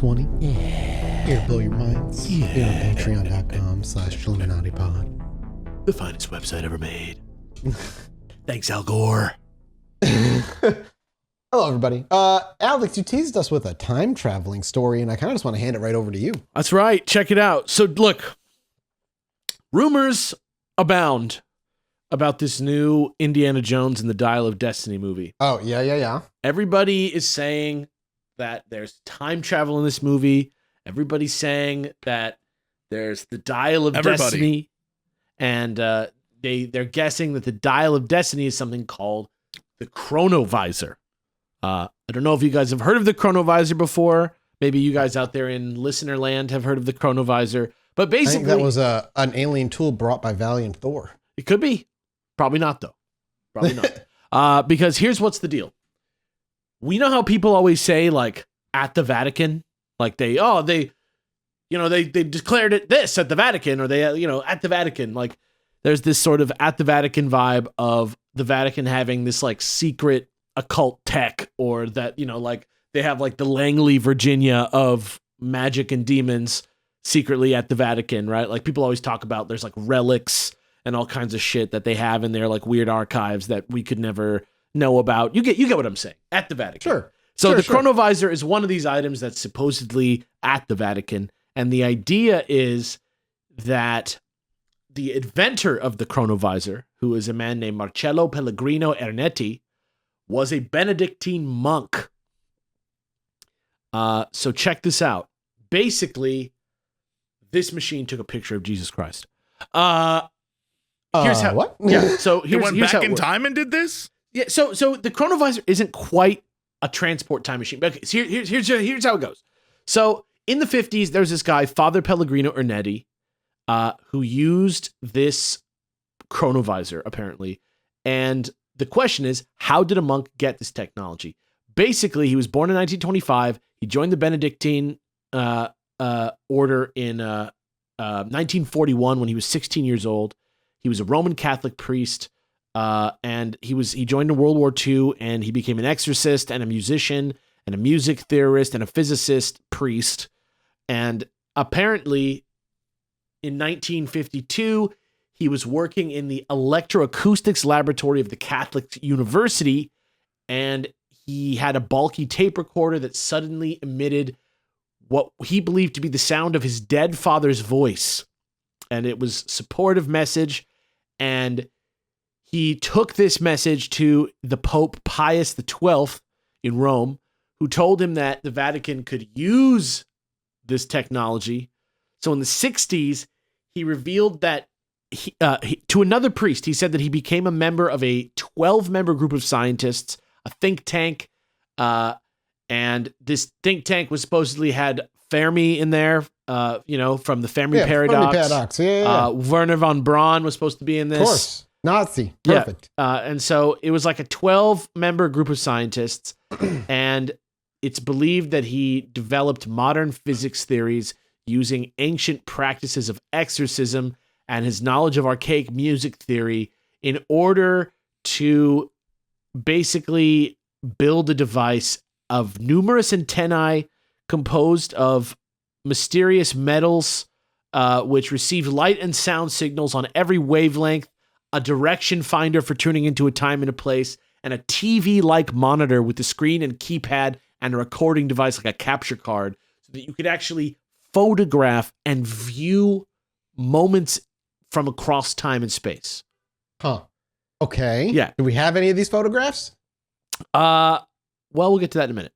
2020. Yeah. Here to blow your minds. Yeah. Here on patreon.com/Chilluminati pod. The finest website ever made. Thanks, Al Gore. Hello, everybody. Alex, you teased us with a time traveling story, and I kind of just want to hand it right over to you. That's right. Check it out. So, look, rumors abound about this new Indiana Jones and the Dial of Destiny movie. Oh, yeah. Everybody is saying that there's time travel in this movie. Everybody's saying that there's the Dial of Destiny. And they're guessing that the Dial of Destiny is something called the Chronovisor. I don't know if you guys have heard of the Chronovisor before. Maybe you guys out there in listener land have heard of the Chronovisor. But basically, I think that was an alien tool brought by Valiant Thor. It could be. Probably not, though. Probably not. Because here's what's the deal. We know how people always say, like, at the Vatican, like they declared it this at the Vatican, or they, at the Vatican. Like, there's this sort of at the Vatican vibe of the Vatican having this, like, secret occult tech, or that, like they have like the Langley, Virginia of magic and demons secretly at the Vatican, right? Like people always talk about there's like relics and all kinds of shit that they have in their like weird archives that we could never know about. You get what I'm saying? At the Vatican. Sure. So the Chronovisor is one of these items that's supposedly at the Vatican. And the idea is that the inventor of the Chronovisor, who is a man named Marcello Pellegrino Ernetti, was a Benedictine monk. So check this out. Basically, this machine took a picture of Jesus Christ. Here's how. What? Yeah. So here's, it went here's back how in time and did this? Yeah. So the Chronovisor isn't quite a transport time machine. Okay. So here's how it goes. So in the 50s, there's this guy, Father Pellegrino Ernetti, who used this Chronovisor apparently, and the question is, how did a monk get this technology? Basically, he was born in 1925. He joined the Benedictine order in 1941 when he was 16 years old. He was a Roman Catholic priest, and he joined in World War II, and he became an exorcist and a musician and a music theorist and a physicist priest. And apparently, in 1952, he was working in the electroacoustics laboratory of the Catholic University, and he had a bulky tape recorder that suddenly emitted what he believed to be the sound of his dead father's voice. And it was a supportive message, and he took this message to the Pope Pius XII in Rome, who told him that the Vatican could use this technology. So in the 60s, he revealed that to another priest, he said that he became a member of a 12-member group of scientists, a think tank, and this think tank was supposedly had Fermi in there, from the Fermi paradox. Fermi paradox. Yeah. Werner von Braun was supposed to be in this. Of course. Nazi. Perfect. Yeah. And so it was like a 12-member group of scientists, and it's believed that he developed modern physics theories using ancient practices of exorcism and his knowledge of archaic music theory in order to basically build a device of numerous antennae composed of mysterious metals, which receive light and sound signals on every wavelength, a direction finder for tuning into a time and a place, and a TV-like monitor with the screen and keypad and a recording device like a capture card so that you could actually photograph and view moments from across time and space. Huh. Okay. Yeah. Do we have any of these photographs? Well, we'll get to that in a minute.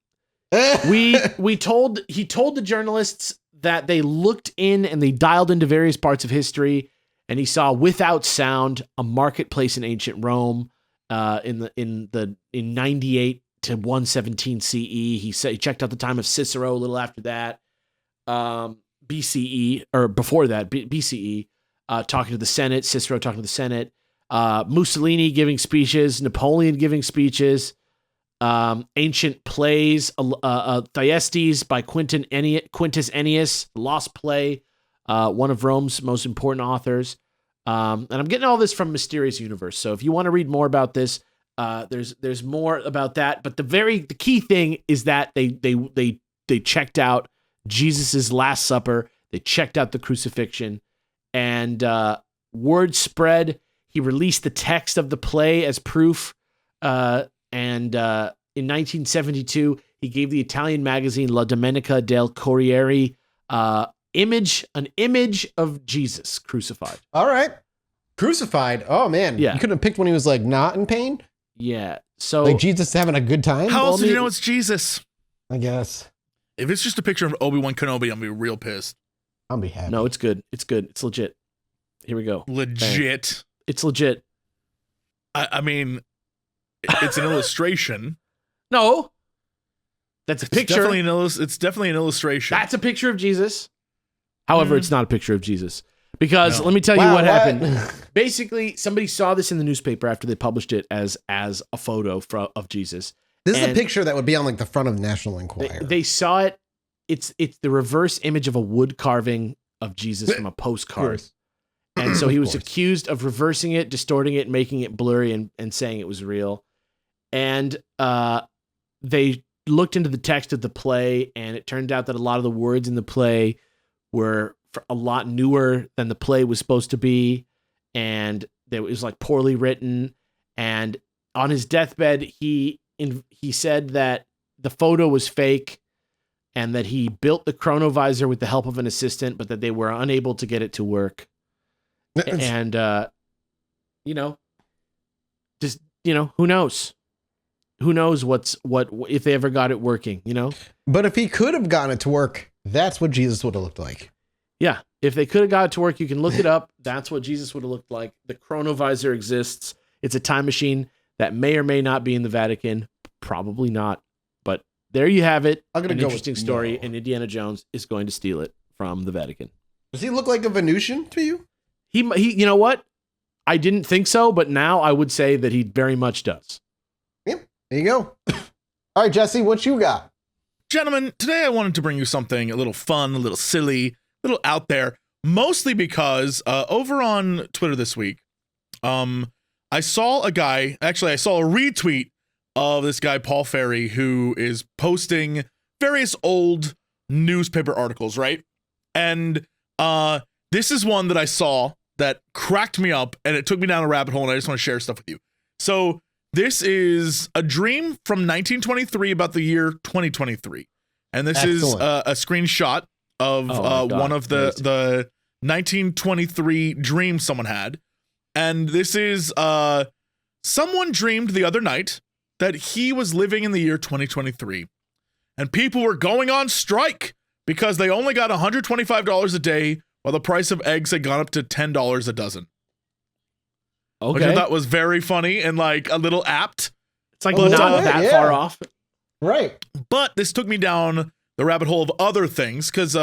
He told the journalists that they looked in and they dialed into various parts of history, and he saw without sound a marketplace in ancient Rome in 98 to 117 CE. He said he checked out the time of Cicero a little after that, BCE, or before that, BCE. Talking to the Senate, Cicero talking to the Senate, Mussolini giving speeches, Napoleon giving speeches, ancient plays, Thyestes by Quintus Ennius, Lost Play, one of Rome's most important authors. And I'm getting all this from Mysterious Universe. So if you want to read more about this, there's more about that. But the key thing is that they checked out Jesus' Last Supper. They checked out the crucifixion, and word spread. He released the text of the play as proof, and in 1972, he gave the Italian magazine La Domenica del Corriere an image of Jesus crucified. All right. Crucified. Oh, man. Yeah. You couldn't have picked when he was like not in pain? Yeah. So Like Jesus having a good time? How else do you know it's Jesus? I guess. If it's just a picture of Obi-Wan Kenobi, I'm going to be real pissed. I'll be happy. no, it's good. It's good. It's legit. Here we go. Legit. It's legit. I mean, it's an illustration. No. That's a picture. It's definitely an illustration. That's a picture of Jesus. However, it's not a picture of Jesus. Because let me tell you Wow, what happened. Basically, somebody saw this in the newspaper after they published it as a photo of Jesus. This is a And picture that would be on like the front of the National Enquirer. They saw it. It's the reverse image of a wood carving of Jesus from a postcard. And so he was accused of reversing it, distorting it, making it blurry, and saying it was real. And they looked into the text of the play, and it turned out that a lot of the words in the play were a lot newer than the play was supposed to be, and it was like poorly written. And on his deathbed, he said that the photo was fake, and that he built the chronovisor with the help of an assistant, but that they were unable to get it to work. And who knows? Who knows what if they ever got it working? But if he could have gotten it to work, that's what Jesus would have looked like. Yeah, if they could have got it to work, you can look it up. That's what Jesus would have looked like. The chronovisor exists. It's a time machine that may or may not be in the Vatican. Probably not. But there you have it. I'm gonna An go interesting with story, no. and Indiana Jones is going to steal it from the Vatican. Does he look like a Venusian to you? He, you know what? I didn't think so, but now I would say that he very much does. Yep. There you go. All right, Jesse, what you got? Gentlemen, today I wanted to bring you something a little fun, a little silly, a little out there, mostly because over on Twitter this week, I saw a retweet of this guy, Paul Ferry, who is posting various old newspaper articles, right? And this is one that I saw that cracked me up, and it took me down a rabbit hole, and I just want to share stuff with you. So this is a dream from 1923 about the year 2023. And this is a screenshot of one of the 1923 dreams someone had. And this is someone dreamed the other night that he was living in the year 2023. And people were going on strike because they only got $125 a day while the price of eggs had gone up to $10 a dozen. Okay. Which I thought was very funny and like a little apt. It's like not that far off. Right. But this took me down the rabbit hole of other things because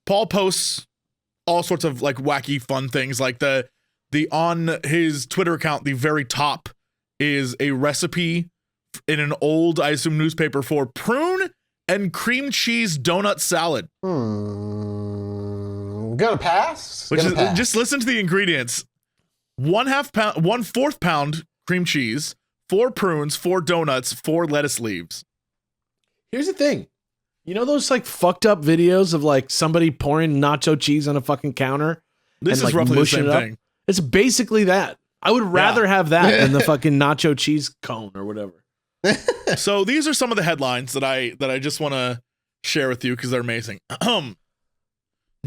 Paul posts all sorts of like wacky fun things, like the on his Twitter account, the very top is a recipe in an old, I assume, newspaper for prune and cream cheese donut salad. Gonna pass. Just listen to the ingredients: 1/4 pound cream cheese, 4 prunes, 4 donuts, 4 lettuce leaves. Here's the thing. You know those like fucked up videos of like somebody pouring nacho cheese on a fucking counter? This and, is like, roughly the mushing same it up? thing. It's basically that. I would rather have that than the fucking nacho cheese cone or whatever. So these are some of the headlines that I just want to share with you because they're amazing.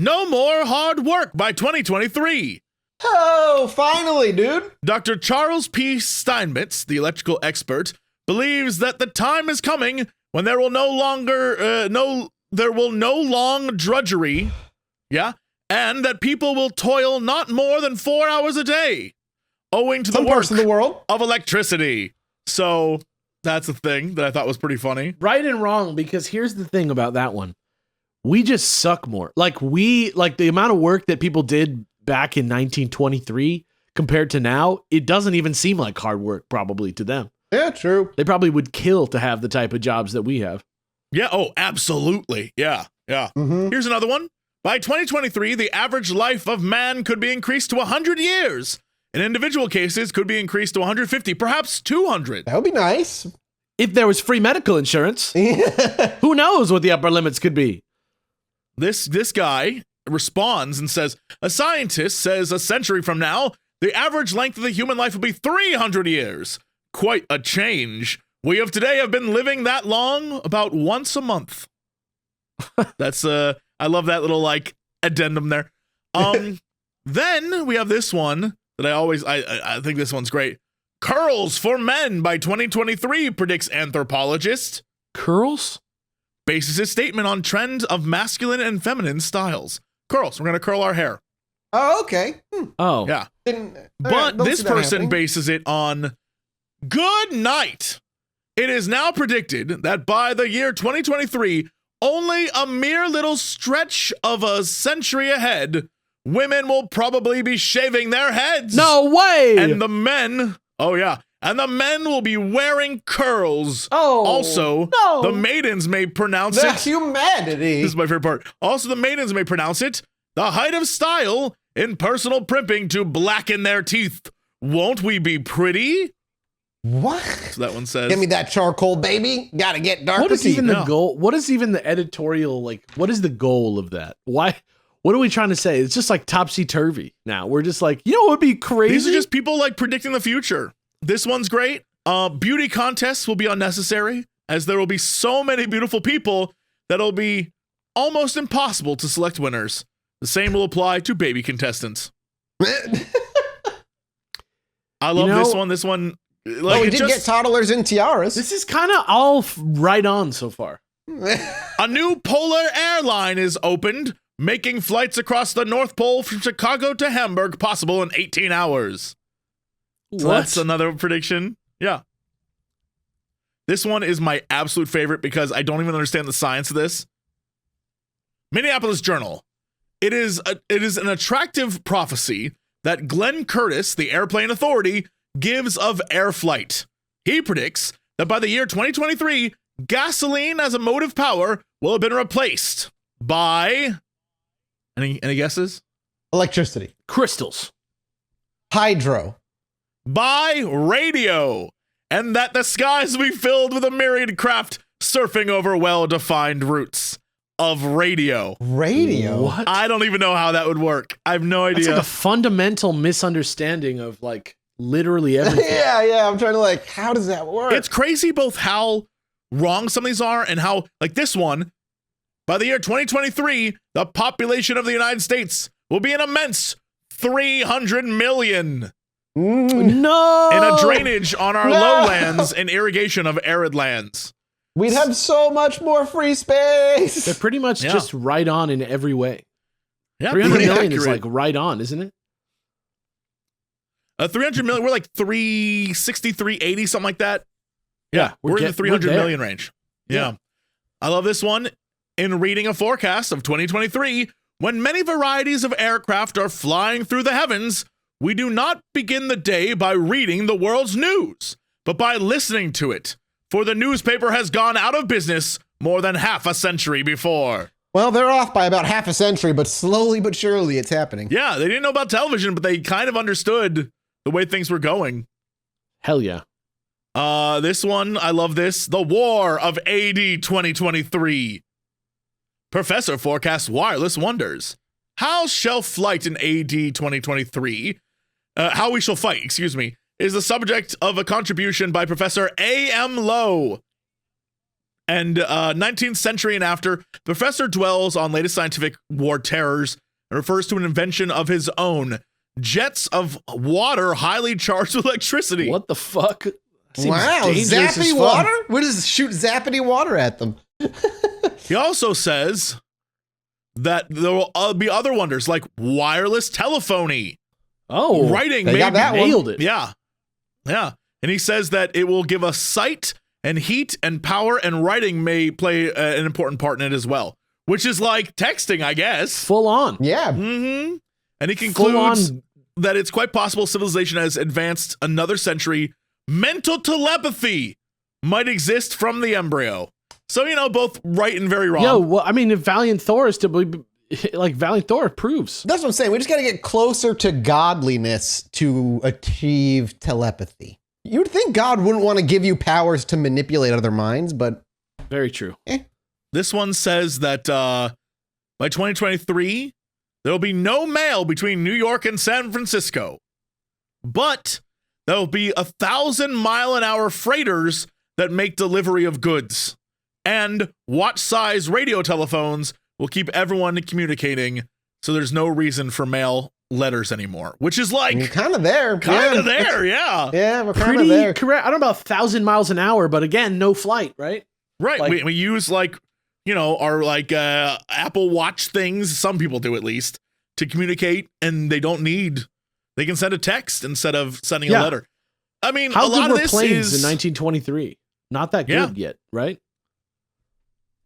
No more hard work by 2023. Oh, finally, dude. Dr. Charles P. Steinmetz, the electrical expert, believes that the time is coming when there will no long drudgery, and that people will toil not more than 4 hours a day, owing to Some the parts work of the world. of electricity. So that's a thing that I thought was pretty funny. Right and wrong, because here's the thing about that one. We just suck more. Like the amount of work that people did back in 1923 compared to now, it doesn't even seem like hard work probably to them. Yeah, true. They probably would kill to have the type of jobs that we have. Yeah. Oh, absolutely. Yeah. Mm-hmm. Here's another one. By 2023, the average life of man could be increased to 100 years. In individual cases, could be increased to 150, perhaps 200. That would be nice. If there was free medical insurance, who knows what the upper limits could be? this guy responds and says, a scientist says a century from now, the average length of the human life will be 300 years. Quite a change. We of today have been living that long about once a month. That's I love that little like addendum there. Then we have this one that I think this one's great. Curls for men by 2023, predicts anthropologist. Curls? Bases his statement on trends of masculine and feminine styles. Curls. We're going to curl our hair. Oh, okay. Oh. Yeah. But But this person bases it on good night. It is now predicted that by the year 2023, only a mere little stretch of a century ahead, women will probably be shaving their heads. No way! And the men, and the men will be wearing curls. Oh, also, no. the maidens may pronounce the it. humanity. This is my favorite part. Also, the maidens may pronounce it the height of style in personal primping to blacken their teeth. Won't we be pretty? What? So that one says. Give me that charcoal, baby. Gotta get dark. What is even No. the goal? What is even the editorial, like, what is the goal of that? Why? What are we trying to say? It's just like topsy-turvy now. We're just like, what would be crazy? These are just people like predicting the future. This one's great. Beauty contests will be unnecessary, as there will be so many beautiful people that it'll be almost impossible to select winners. The same will apply to baby contestants. I love this one. This one, like, well, we did get toddlers and tiaras. This is kind of all right on so far. A new polar airline is opened, making flights across the North Pole from Chicago to Hamburg possible in 18 hours. So that's another prediction. Yeah. This one is my absolute favorite because I don't even understand the science of this. Minneapolis Journal. It is an attractive prophecy that Glenn Curtis, the airplane authority, gives of air flight. He predicts that by the year 2023, gasoline as a motive power will have been replaced by any guesses? Electricity. Crystals. Hydro. By radio, and that the skies will be filled with a myriad craft surfing over well-defined routes of radio. Radio? What? I don't even know how that would work. I have no idea. That's like a fundamental misunderstanding of like literally everything. yeah. I'm trying to how does that work? It's crazy both how wrong some of these are and how, like this one, by the year 2023, the population of the United States will be an immense 300 million. No! In a drainage on our No! lowlands and irrigation of arid lands. We'd have so much more free space. They're pretty much just right on in every way. Yeah, 300 pretty million is accurate. like right on, isn't it? 300 million, we're like 360, 380, something like that. Yeah, we're in the 300 there. million range. Yeah. I love this one. In reading a forecast of 2023, when many varieties of aircraft are flying through the heavens, we do not begin the day by reading the world's news, but by listening to it. For the newspaper has gone out of business more than half a century before. Well, they're off by about half a century, but slowly but surely it's happening. Yeah, they didn't know about television, but they kind of understood the way things were going. Hell yeah. This one, I love this. The War of AD 2023. Professor forecasts wireless wonders. How shall flight in AD 2023? How we shall fight, excuse me, is the subject of a contribution by Professor A.M. Lowe. And 19th century and after, Professor dwells on latest scientific war terrors and refers to an invention of his own. Jets of water highly charged with electricity. What the fuck? Seems Wow, dangerous as zappy fuck. water? We'll just shoot zappity water at them. He also says that there will be other wonders like wireless telephony. Oh, Writing, they got maybe. that one. nailed it. Yeah. Yeah. And he says that it will give us sight and heat and power, and writing may play an important part in it as well, which is like texting, I guess. Full on. Yeah. Mm-hmm. And he Full concludes on. that it's quite possible civilization has advanced another century. Mental telepathy might exist from the embryo. So, both right and very wrong. Yo, well, I mean, if Valiant Thor is to believe, like Valiant Thor proves. That's what I'm saying. We just got to get closer to godliness to achieve telepathy. You would think God wouldn't want to give you powers to manipulate other minds, but Very true. This one says that By 2023, there will be no mail between New York and San Francisco. But there will be 1,000-mile-an-hour freighters that make delivery of goods. And watch-size radio telephones will keep everyone communicating, so there's no reason for mail letters anymore, which is like... You're kind of there. Kind of there, yeah. Yeah, we're kind of Pretty there. correct. I don't know about 1,000 miles an hour, but again, no flight, right? Right. Like- we use like, our like Apple Watch things, some people do at least, to communicate, and they can send a text instead of sending a letter. I mean, how a lot good of were this planes is in 1923? Not that good yet, right?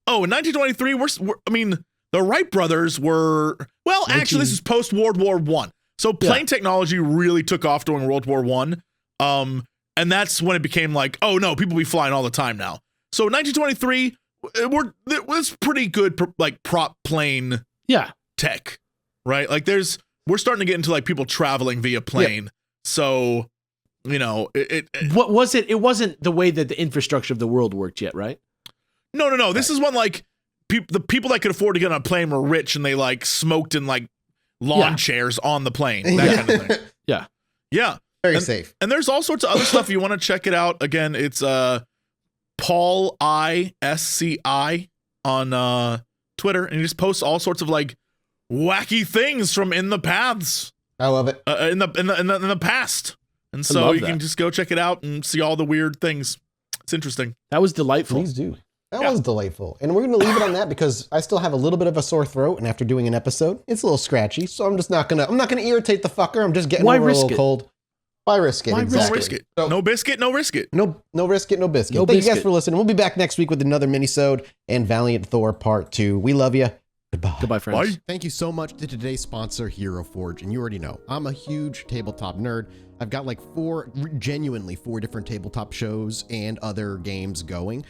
Oh, in 1923, the Wright brothers were, well, actually, this is post-World War I. So plane technology really took off during World War I. And that's when it became like, oh, no, people be flying all the time now. So 1923, it was pretty good, like, prop plane tech, right? Like, we're starting to get into, like, people traveling via plane. Yeah. So, what was it? It wasn't the way that the infrastructure of the world worked yet, right? No. This is when, like, the people that could afford to get on a plane were rich, and they like smoked in like lawn chairs on the plane, that kind of thing. Yeah. Very safe. And there's all sorts of other stuff. You want to check it out. Again, it's Paul ISCI on Twitter, and he just posts all sorts of like wacky things from in the paths. I love it. In the past, and so you can just go check it out and see all the weird things. It's interesting. That was delightful. Please do. That was delightful. And we're going to leave it on that because I still have a little bit of a sore throat, and after doing an episode, it's a little scratchy. So I'm just not going to irritate the fucker. I'm just getting over a little cold. Why risk it? Exactly. No risk it. So, no biscuit, no risk it. No risk it, no biscuit. Thank you guys for listening. We'll be back next week with another Minisode and Valiant Thor Part 2. We love you. Goodbye. Goodbye, friends. Bye. Thank you so much to today's sponsor, Hero Forge. And you already know, I'm a huge tabletop nerd. I've got like genuinely four different tabletop shows and other games going.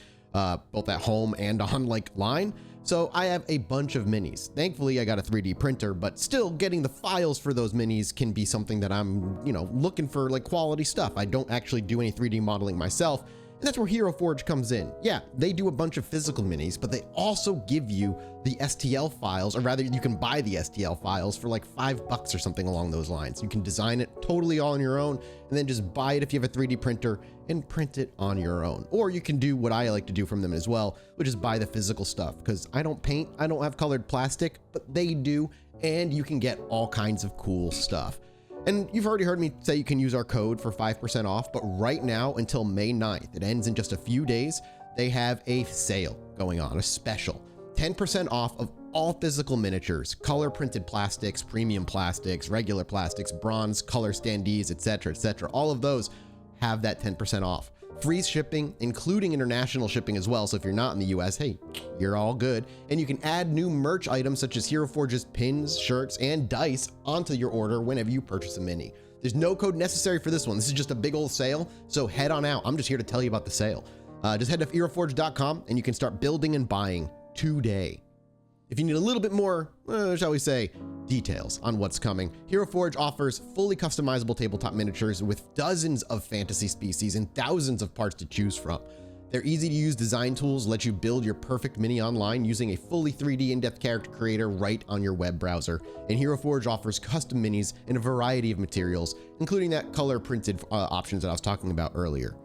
Both at home and on like line. So I have a bunch of minis. Thankfully, I got a 3D printer, but still getting the files for those minis can be something that I'm, looking for like quality stuff. I don't actually do any 3D modeling myself. And that's where Hero Forge comes in. Yeah, they do a bunch of physical minis, but they also give you the STL files, or rather you can buy the STL files for like $5 or something along those lines. You can design it totally all on your own and then just buy it if you have a 3D printer and print it on your own. Or you can do what I like to do from them as well, which is buy the physical stuff, because I don't paint, I don't have colored plastic, but they do, and you can get all kinds of cool stuff. And you've already heard me say you can use our code for 5% off, but right now until May 9th, it ends in just a few days, they have a sale going on, a special. 10% off of all physical miniatures, color printed plastics, premium plastics, regular plastics, bronze, color standees, etc., etc. All of those have that 10% off. Free shipping, including international shipping as well. So if you're not in the US, hey, you're all good. And you can add new merch items such as Hero Forge's pins, shirts, and dice onto your order whenever you purchase a mini. There's no code necessary for this one. This is just a big old sale. So head on out. I'm just here to tell you about the sale. Just head to heroforge.com and you can start building and buying today. If you need a little bit more, shall we say, details on what's coming, Hero Forge offers fully customizable tabletop miniatures with dozens of fantasy species and thousands of parts to choose from. Their easy-to-use design tools let you build your perfect mini online using a fully 3D in-depth character creator right on your web browser. And Hero Forge offers custom minis in a variety of materials, including that color-printed options that I was talking about earlier.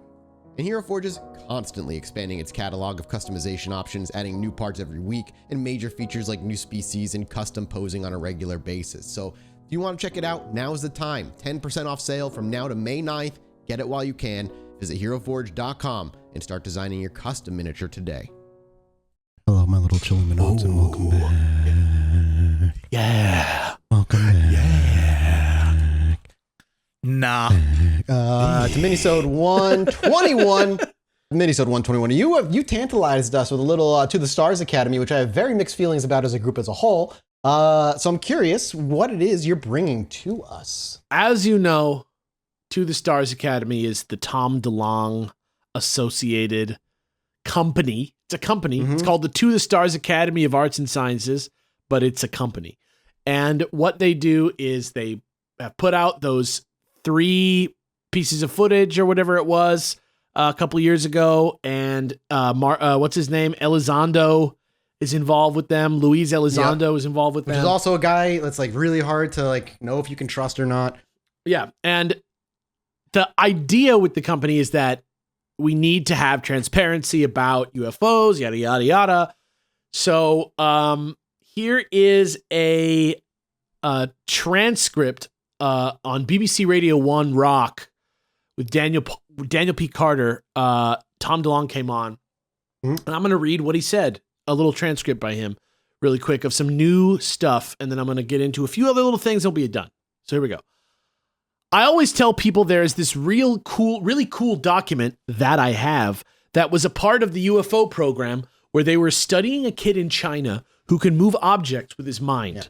And Hero Forge is constantly expanding its catalog of customization options, adding new parts every week, and major features like new species and custom posing on a regular basis. So if you want to check it out, now's the time. 10% off sale from now to May 9th. Get it while you can. Visit heroforge.com and start designing your custom miniature today. Hello, my little Chilluminati, and welcome back. Yeah. Welcome back. Yeah. Nah. To Minisode 121. Minisode 121. You tantalized us with a little To the Stars Academy, which I have very mixed feelings about as a group as a whole. So I'm curious what it is you're bringing to us. As you know, To the Stars Academy is the Tom DeLonge associated company. It's a company. Mm-hmm. It's called the To the Stars Academy of Arts and Sciences, but it's a company. And what they do is they have put out those 3 pieces of footage or whatever it was a couple years ago. And what's his name? Elizondo is involved with them. Luis Elizondo is involved with them. Which is also a guy that's like really hard to like know if you can trust or not. Yeah. And the idea with the company is that we need to have transparency about UFOs, yada, yada, yada. So here is a transcript on BBC Radio 1 Rock with Daniel P. Carter. Tom DeLonge came on. And I'm going to read what he said, a little transcript by him really quick of some new stuff. And then I'm going to get into a few other little things. It'll be done. So here we go. I always tell people there is this really cool document that I have that was a part of the UFO program where they were studying a kid in China who can move objects with his mind. Yeah.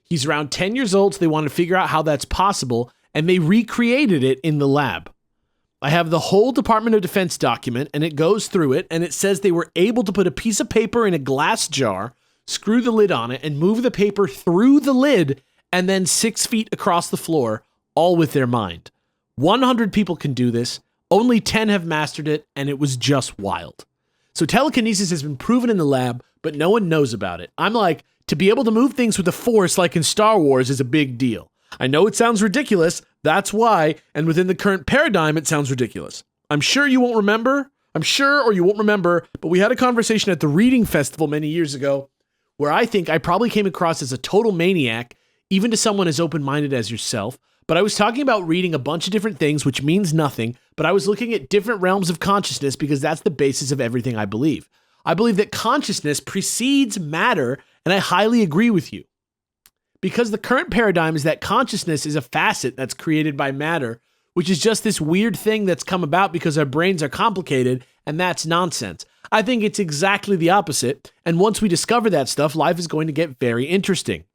He's around 10 years old, so they wanted to figure out how that's possible, and they recreated it in the lab. I have the whole Department of Defense document, and it goes through it, and it says they were able to put a piece of paper in a glass jar, screw the lid on it, and move the paper through the lid, and then 6 feet across the floor, all with their mind. 100 people can do this. Only 10 have mastered it, and it was just wild. So telekinesis has been proven in the lab, but no one knows about it. I'm like, to be able to move things with the Force like in Star Wars is a big deal. I know it sounds ridiculous. That's why. And within the current paradigm, it sounds ridiculous. I'm sure you won't remember. But we had a conversation at the Reading Festival many years ago where I think I probably came across as a total maniac, even to someone as open-minded as yourself. But I was talking about reading a bunch of different things, which means nothing, but I was looking at different realms of consciousness because that's the basis of everything I believe. I believe that consciousness precedes matter, and I highly agree with you. Because the current paradigm is that consciousness is a facet that's created by matter, which is just this weird thing that's come about because our brains are complicated, and that's nonsense. I think it's exactly the opposite, and once we discover that stuff, life is going to get very interesting.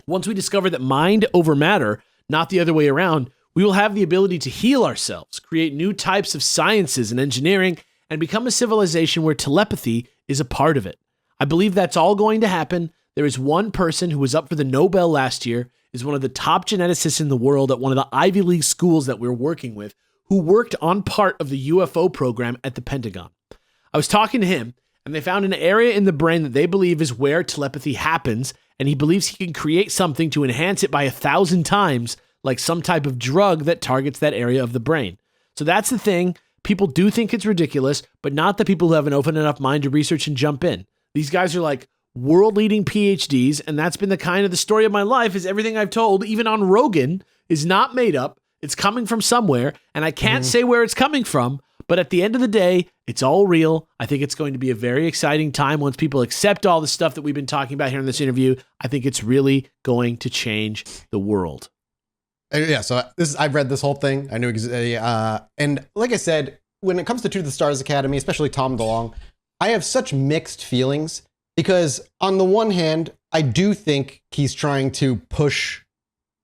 Once we discover that mind over matter, not the other way around, we will have the ability to heal ourselves, create new types of sciences and engineering, and become a civilization where telepathy is a part of it. I believe that's all going to happen. There is one person who was up for the Nobel last year, is one of the top geneticists in the world at one of the Ivy League schools that we're working with, who worked on part of the UFO program at the Pentagon. I was talking to him, and they found an area in the brain that they believe is where telepathy happens, and he believes he can create something to enhance it by 1,000 times, like some type of drug that targets that area of the brain. So that's the thing. People do think it's ridiculous, but not the people who have an open enough mind to research and jump in. These guys are like world-leading PhDs, and that's been the kind of the story of my life is everything I've told, even on Rogan, is not made up. It's coming from somewhere, and I can't say where it's coming from, but at the end of the day, it's all real. I think it's going to be a very exciting time once people accept all the stuff that we've been talking about here in this interview. I think it's really going to change the world. Yeah, so I've read this whole thing. I knew and like I said, when it comes to the Stars Academy, especially Tom DeLonge, I have such mixed feelings because on the one hand, I do think he's trying to push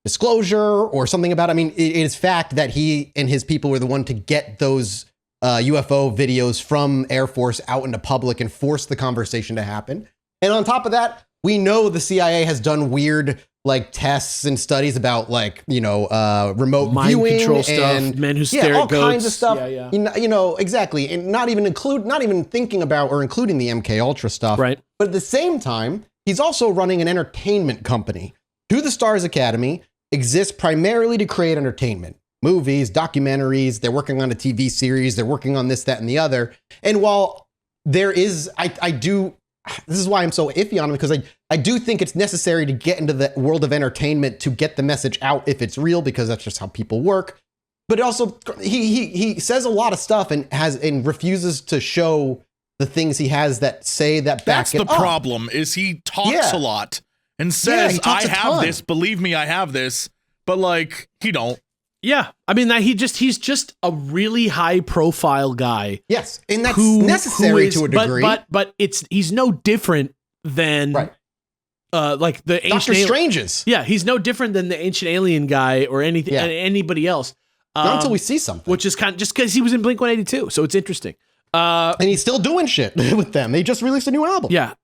disclosure or something about it. I mean, it is fact that he and his people were the one to get those UFO videos from Air Force out into public and force the conversation to happen. And on top of that, we know the CIA has done weird like tests and studies about like, remote mind viewing control and stuff, men who stare all at goats. Kinds of stuff. Yeah. Exactly. And not even thinking about or including the MK Ultra stuff. Right. But at the same time, he's also running an entertainment company. To the Stars Academy exists primarily to create entertainment. Movies, documentaries, they're working on a TV series, they're working on this, that, and the other. And while there is, this is why I'm so iffy on him, because I do think it's necessary to get into the world of entertainment to get the message out if it's real, because that's just how people work. But also, he says a lot of stuff and refuses to show the things he has that say that back it up. That's the problem, is he talks a lot and says, I have this, believe me, I have this, but like, he don't. Yeah, I mean that he's just a really high profile guy. Yes, and that's necessary to a degree. But he's no different than like the ancient Doctor Strange's. Yeah, he's no different than the ancient alien guy or anything anybody else. Not until we see something, which is kind of just because he was in Blink-182, so it's interesting. And he's still doing shit with them. They just released a new album. Yeah,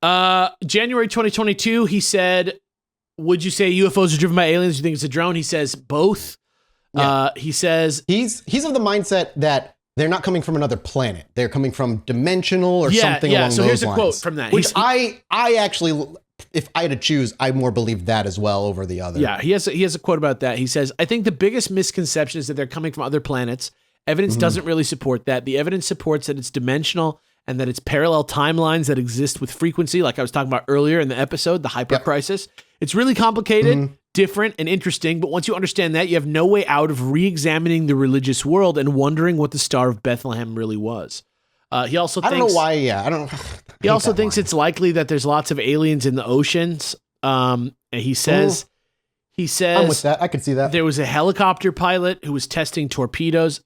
January 2022. He said, "Would you say UFOs are driven by aliens? Do you think it's a drone?" He says both. Yeah. He says he's of the mindset that they're not coming from another planet. They're coming from dimensional or something along those lines. So here's a quote from that. Which I actually, if I had to choose, I more believe that as well over the other. Yeah, he has a quote about that. He says, I think the biggest misconception is that they're coming from other planets. Evidence doesn't really support that. The evidence supports that it's dimensional and that it's parallel timelines that exist with frequency, like I was talking about earlier in the episode, the hyper crisis. It's really complicated, different, and interesting, but once you understand that, you have no way out of re-examining the religious world and wondering what the Star of Bethlehem really was. He also thinks, I don't know why, I don't He also thinks it's likely that there's lots of aliens in the oceans. And he says, I'm with that. I could see that. There was a helicopter pilot who was testing torpedoes.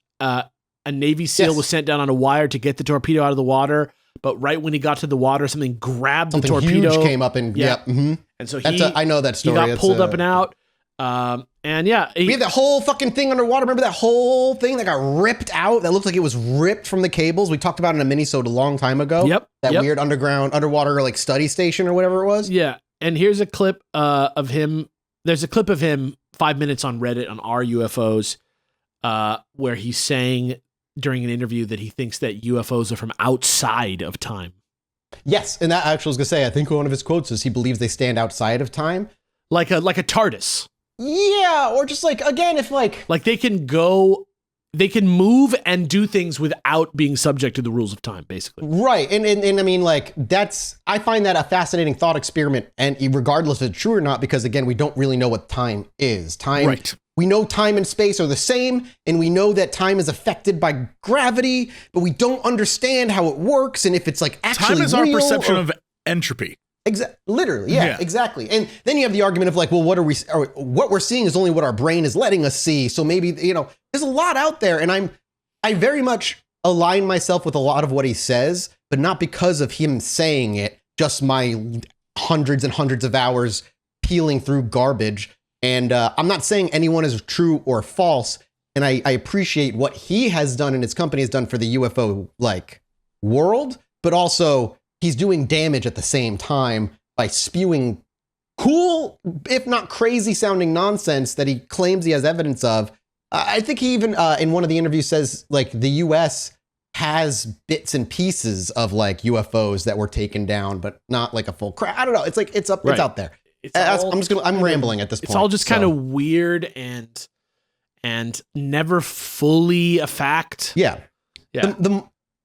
A Navy SEAL was sent down on a wire to get the torpedo out of the water, but right when he got to the water, something grabbed the torpedo. Huge came up and and so I know that story. He got pulled up and out. And we had that whole fucking thing underwater. Remember that whole thing that got ripped out? That looked like it was ripped from the cables. We talked about it in a minisode a long time ago. That weird underwater like study station or whatever it was. Yeah. And here's a clip of him. There's a clip of him 5 minutes on Reddit on our UFOs, where he's saying during an interview that he thinks that UFOs are from outside of time. Yes, and that actually was gonna say, I think one of his quotes is he believes they stand outside of time, like a TARDIS. Yeah, or just like, again, if like they can move and do things without being subject to the rules of time, basically. Right, and I mean, like, I find that a fascinating thought experiment, and regardless if it's true or not, because again, we don't really know what time is. We know time and space are the same, and we know that time is affected by gravity, but we don't understand how it works and if it's like actually time is real our perception of entropy. Literally, exactly. And then you have the argument of like, well, what we're seeing is only what our brain is letting us see. So maybe, there's a lot out there, and I very much align myself with a lot of what he says, but not because of him saying it, just my hundreds and hundreds of hours peeling through garbage. And I'm not saying anyone is true or false. And I appreciate what he has done and his company has done for the UFO world, but also he's doing damage at the same time by spewing cool, if not crazy sounding nonsense that he claims he has evidence of. I think he even in one of the interviews says the US has bits and pieces of UFOs that were taken down, but not a full crap. I don't know. It's it's out there. I'm rambling at this point. It's all just kind of weird and never fully a fact. Yeah.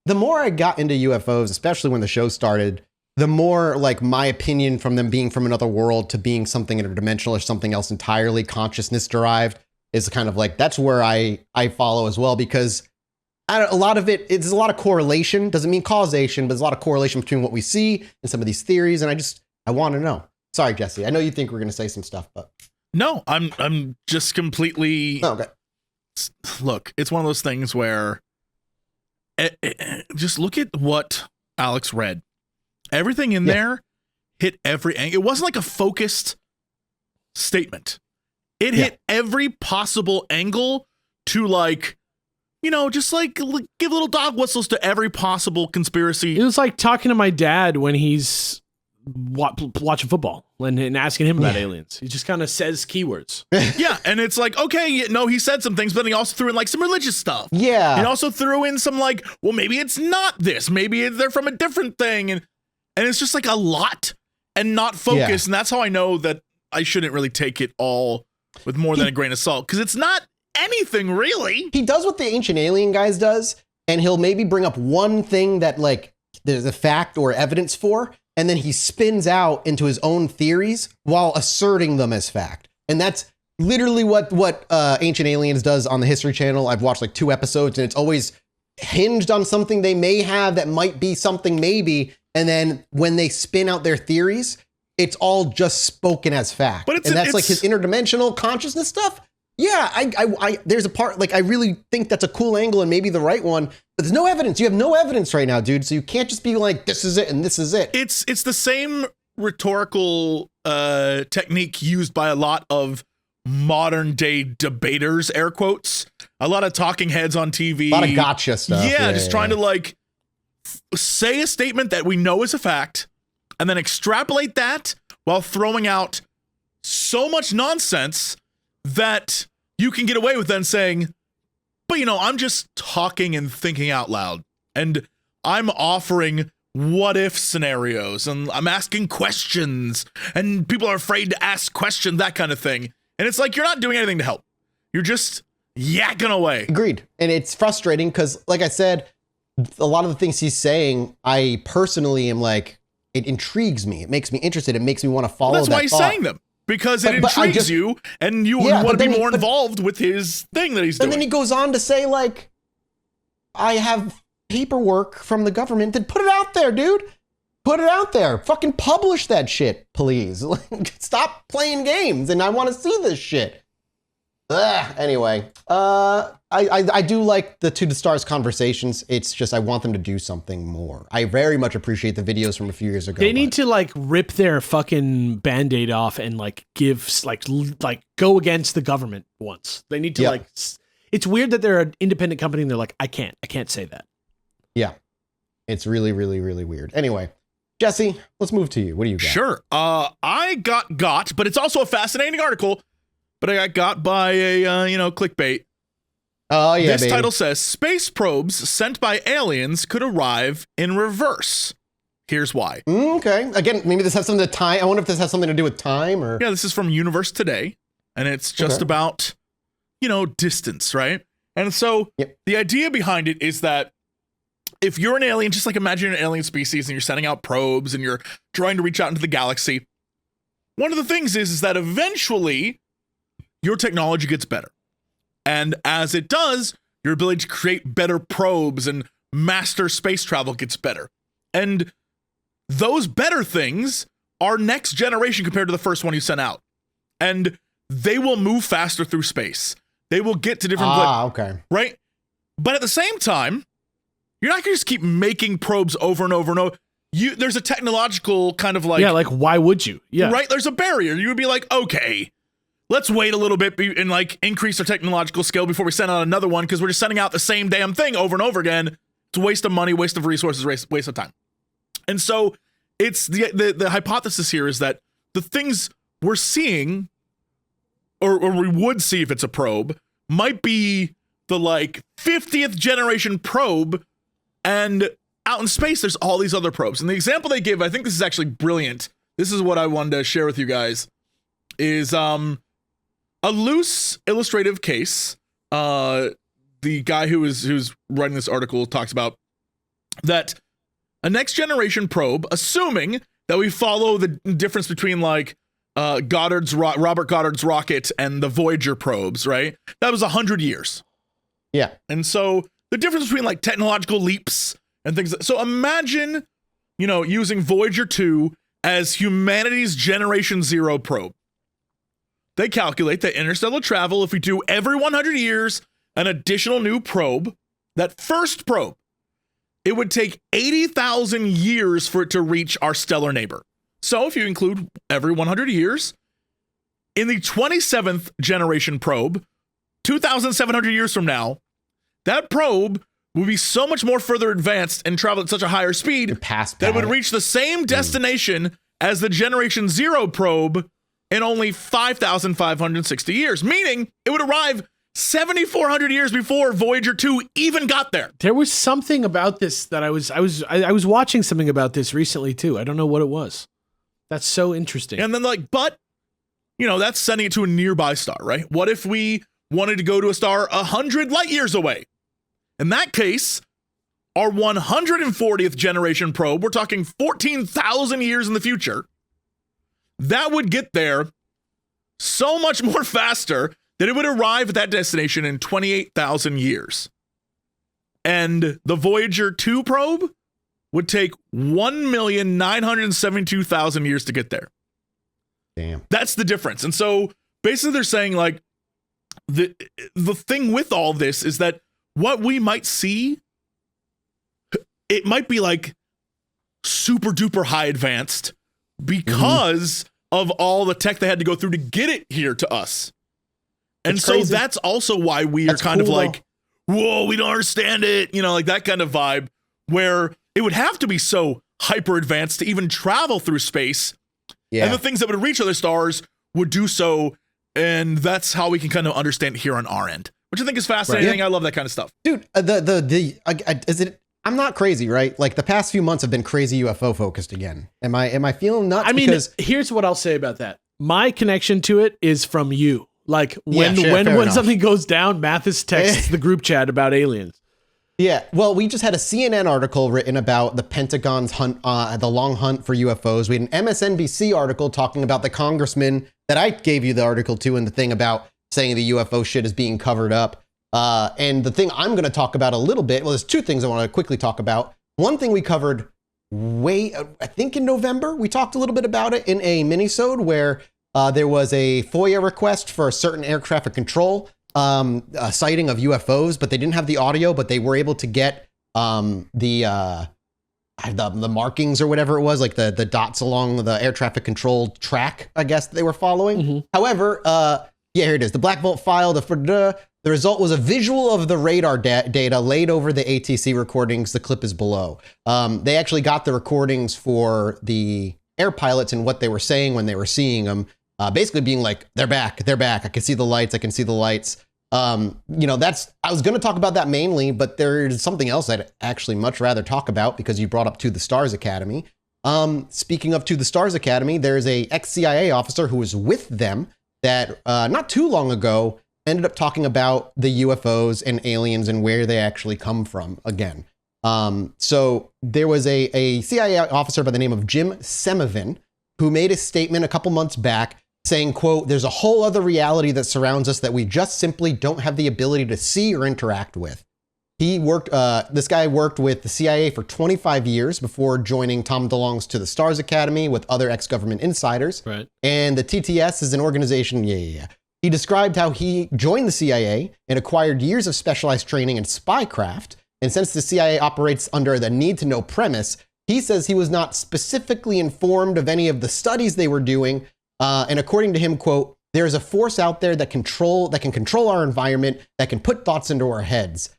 The more I got into UFOs, especially when the show started, the more my opinion from them being from another world to being something interdimensional or something else entirely consciousness derived is kind of that's where I follow as well, because a lot of it's a lot of correlation. Doesn't mean causation, but there's a lot of correlation between what we see and some of these theories. And I want to know. Sorry, Jesse. I know you think we're going to say some stuff, but no, I'm just completely. Oh, okay. Look, it's one of those things where just look at what Alex read. Everything in there hit every angle. It wasn't a focused statement. It hit every possible angle to just give little dog whistles to every possible conspiracy. It was like talking to my dad when he's watching football and asking him about aliens. He just kind of says keywords. Yeah, and it's he said some things, but then he also threw in some religious stuff. Yeah. He also threw in some well, maybe it's not this. Maybe they're from a different thing. And it's just a lot and not focused. And that's how I know that I shouldn't really take it all with more than a grain of salt, because it's not anything really. He does what the Ancient Alien guys does, and he'll maybe bring up one thing that there's a fact or evidence for, and then he spins out into his own theories while asserting them as fact. And that's literally what Ancient Aliens does on the History Channel. I've watched 2 episodes, and it's always hinged on something they may have that might be something maybe. And then when they spin out their theories, it's all just spoken as fact. But that's his interdimensional consciousness stuff. Yeah, I there's a part I really think that's a cool angle and maybe the right one, but there's no evidence. You have no evidence right now, dude. So you can't just be this is it and this is it. It's the same rhetorical technique used by a lot of modern day debaters, air quotes, a lot of talking heads on TV, a lot of gotcha stuff. Yeah, just trying to say a statement that we know is a fact and then extrapolate that while throwing out so much nonsense that you can get away with then saying, But, I'm just talking and thinking out loud. And I'm offering what if scenarios. And I'm asking questions. And people are afraid to ask questions, that kind of thing. And it's like, you're not doing anything to help. You're just yakking away. Agreed. And it's frustrating because, like I said, a lot of the things he's saying, I personally am like, it intrigues me. It makes me interested. It makes me want to follow That's why he's saying them. Because it intrigues you, and you want to be more involved with his thing that he's doing. And then he goes on to say, like, I have paperwork from the government. Then put it out there, dude. Put it out there. Fucking publish that shit, please. Stop playing games, and I want to see this shit. Anyway, I do like the To the Stars conversations. It's just I want them to do something more. I very much appreciate the videos from a few years ago. They need to like rip their fucking Band-Aid off and like give like go against the government once. They need to it's weird that they're an independent company and they're like, I can't say that. Yeah. It's really, really, really weird. Anyway, Jesse, let's move to you. What do you got? Sure. I got, but it's also a fascinating article. But I got by a, clickbait. Oh, yeah, This title says, space probes sent by aliens could arrive in reverse. Here's why. Okay. Again, maybe this has something to time. I wonder if this has something to do with time or... Yeah, this is from Universe Today. And it's just about, distance, right? And so the idea behind it is that if you're an alien, just like imagine an alien species and you're sending out probes and you're trying to reach out into the galaxy. One of the things is that eventually... your technology gets better. And as it does, your ability to create better probes and master space travel gets better. And those better things are next generation compared to the first one you sent out. And they will move faster through space. They will get to different okay. Right? But at the same time, you're not going to just keep making probes over and over and over. There's a technological kind of like... Yeah, like, why would you? Yeah. Right? There's a barrier. You would be like, okay... let's wait a little bit and like increase our technological skill before we send out another one because we're just sending out the same damn thing over and over again. It's a waste of money, waste of resources, waste of time. And so it's the hypothesis here is that the things we're seeing or we would see if it's a probe might be the like 50th generation probe, and out in space there's all these other probes. And the example they give, I think this is actually brilliant. This is what I wanted to share with you guys is a loose illustrative case. The guy who's writing this article talks about that a next generation probe, assuming that we follow the difference between like Robert Goddard's rocket and the Voyager probes, right? That was 100 years. Yeah. And so the difference between like technological leaps and things. So imagine, using Voyager 2 as humanity's Generation Zero probe. They calculate that interstellar travel, if we do every 100 years, an additional new probe, that first probe, it would take 80,000 years for it to reach our stellar neighbor. So if you include every 100 years, in the 27th generation probe, 2,700 years from now, that probe will be so much more further advanced and travel at such a higher speed that it would reach the same destination as the Generation Zero probe in only 5,560 years, meaning it would arrive 7,400 years before Voyager 2 even got there. There was something about this that I was watching something about this recently too. I don't know what it was. That's so interesting. And then but that's sending it to a nearby star, right? What if we wanted to go to a star 100 light years away? In that case, our 140th generation probe, we're talking 14,000 years in the future, that would get there so much more faster that it would arrive at that destination in 28,000 years. And the Voyager 2 probe would take 1,972,000 years to get there. Damn. That's the difference. And so basically they're saying like the thing with all this is that what we might see, it might be like super duper high advanced because of all the tech they had to go through to get it here to us. And so that's also why we are kind of like, whoa, we don't understand it. Like that kind of vibe where it would have to be so hyper advanced to even travel through space. Yeah. And the things that would reach other stars would do so. And that's how we can kind of understand it here on our end, which I think is fascinating. I love that kind of stuff. Dude, is it, I'm not crazy, right? Like the past few months have been crazy UFO focused again. Am I feeling nuts? I mean, here's what I'll say about that. My connection to it is from you. Like when something goes down, Mathis texts the group chat about aliens. Yeah, well, we just had a CNN article written about the Pentagon's hunt, the long hunt for UFOs. We had an MSNBC article talking about the congressman that I gave you the article to, and the thing about saying the UFO shit is being covered up. And the thing I'm going to talk about a little bit, well, there's two things I want to quickly talk about. One thing we covered I think in November, we talked a little bit about it in a minisode where there was a FOIA request for a certain air traffic control a sighting of UFOs, but they didn't have the audio, but they were able to get the markings or whatever it was, like the dots along the air traffic control track, I guess they were following. Mm-hmm. However, yeah, here it is. The Black Bolt file, the result was a visual of the radar data laid over the ATC recordings. The clip is below. They actually got the recordings for the air pilots and what they were saying when they were seeing them, basically being like, they're back. I can see the lights. I was going to talk about that mainly, but there's something else I'd actually much rather talk about because you brought up To the Stars Academy. Speaking of To the Stars Academy, there's a ex-CIA officer who was with them that not too long ago ended up talking about the UFOs and aliens and where they actually come from again. So there was a CIA officer by the name of Jim Semovin who made a statement a couple months back saying, quote, there's a whole other reality that surrounds us that we just simply don't have the ability to see or interact with. This guy worked with the CIA for 25 years before joining Tom DeLonge's To the Stars Academy with other ex-government insiders. Right. And the TTS is an organization, He described how he joined the CIA and acquired years of specialized training in spycraft. And since the CIA operates under the need-to-know premise, he says he was not specifically informed of any of the studies they were doing. And according to him, quote, there is a force out there that can control our environment, that can put thoughts into our heads.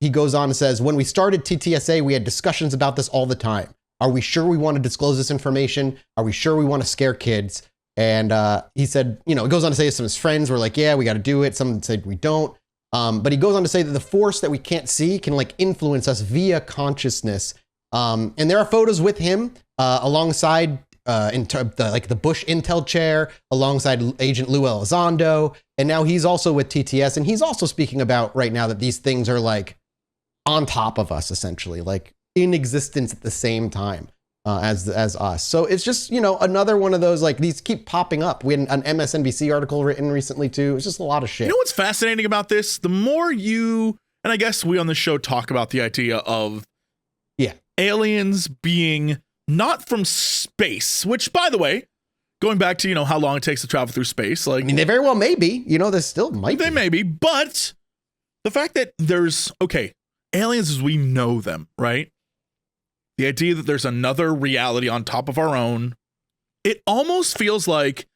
He goes on and says, when we started TTSA, we had discussions about this all the time. Are we sure we want to disclose this information? Are we sure we want to scare kids? And he said, it goes on to say some of his friends were like, yeah, we got to do it. Some said we don't. But he goes on to say that the force that we can't see can like influence us via consciousness. And there are photos with him alongside the Bush Intel chair, alongside Agent Lou Elizondo. And now he's also with TTS. And he's also speaking about right now that these things are like on top of us, essentially, like in existence at the same time as us. So it's just, another one of those, like these keep popping up. We had an MSNBC article written recently too. It's just a lot of shit. You know what's fascinating about this? The more and I guess we on the show talk about the idea of aliens being not from space, which, by the way, going back to, how long it takes to travel through space, like, I mean, they very well may be, there still might be. They may be, but the fact that there's, aliens as we know them, right? The idea that there's another reality on top of our own, it almost feels like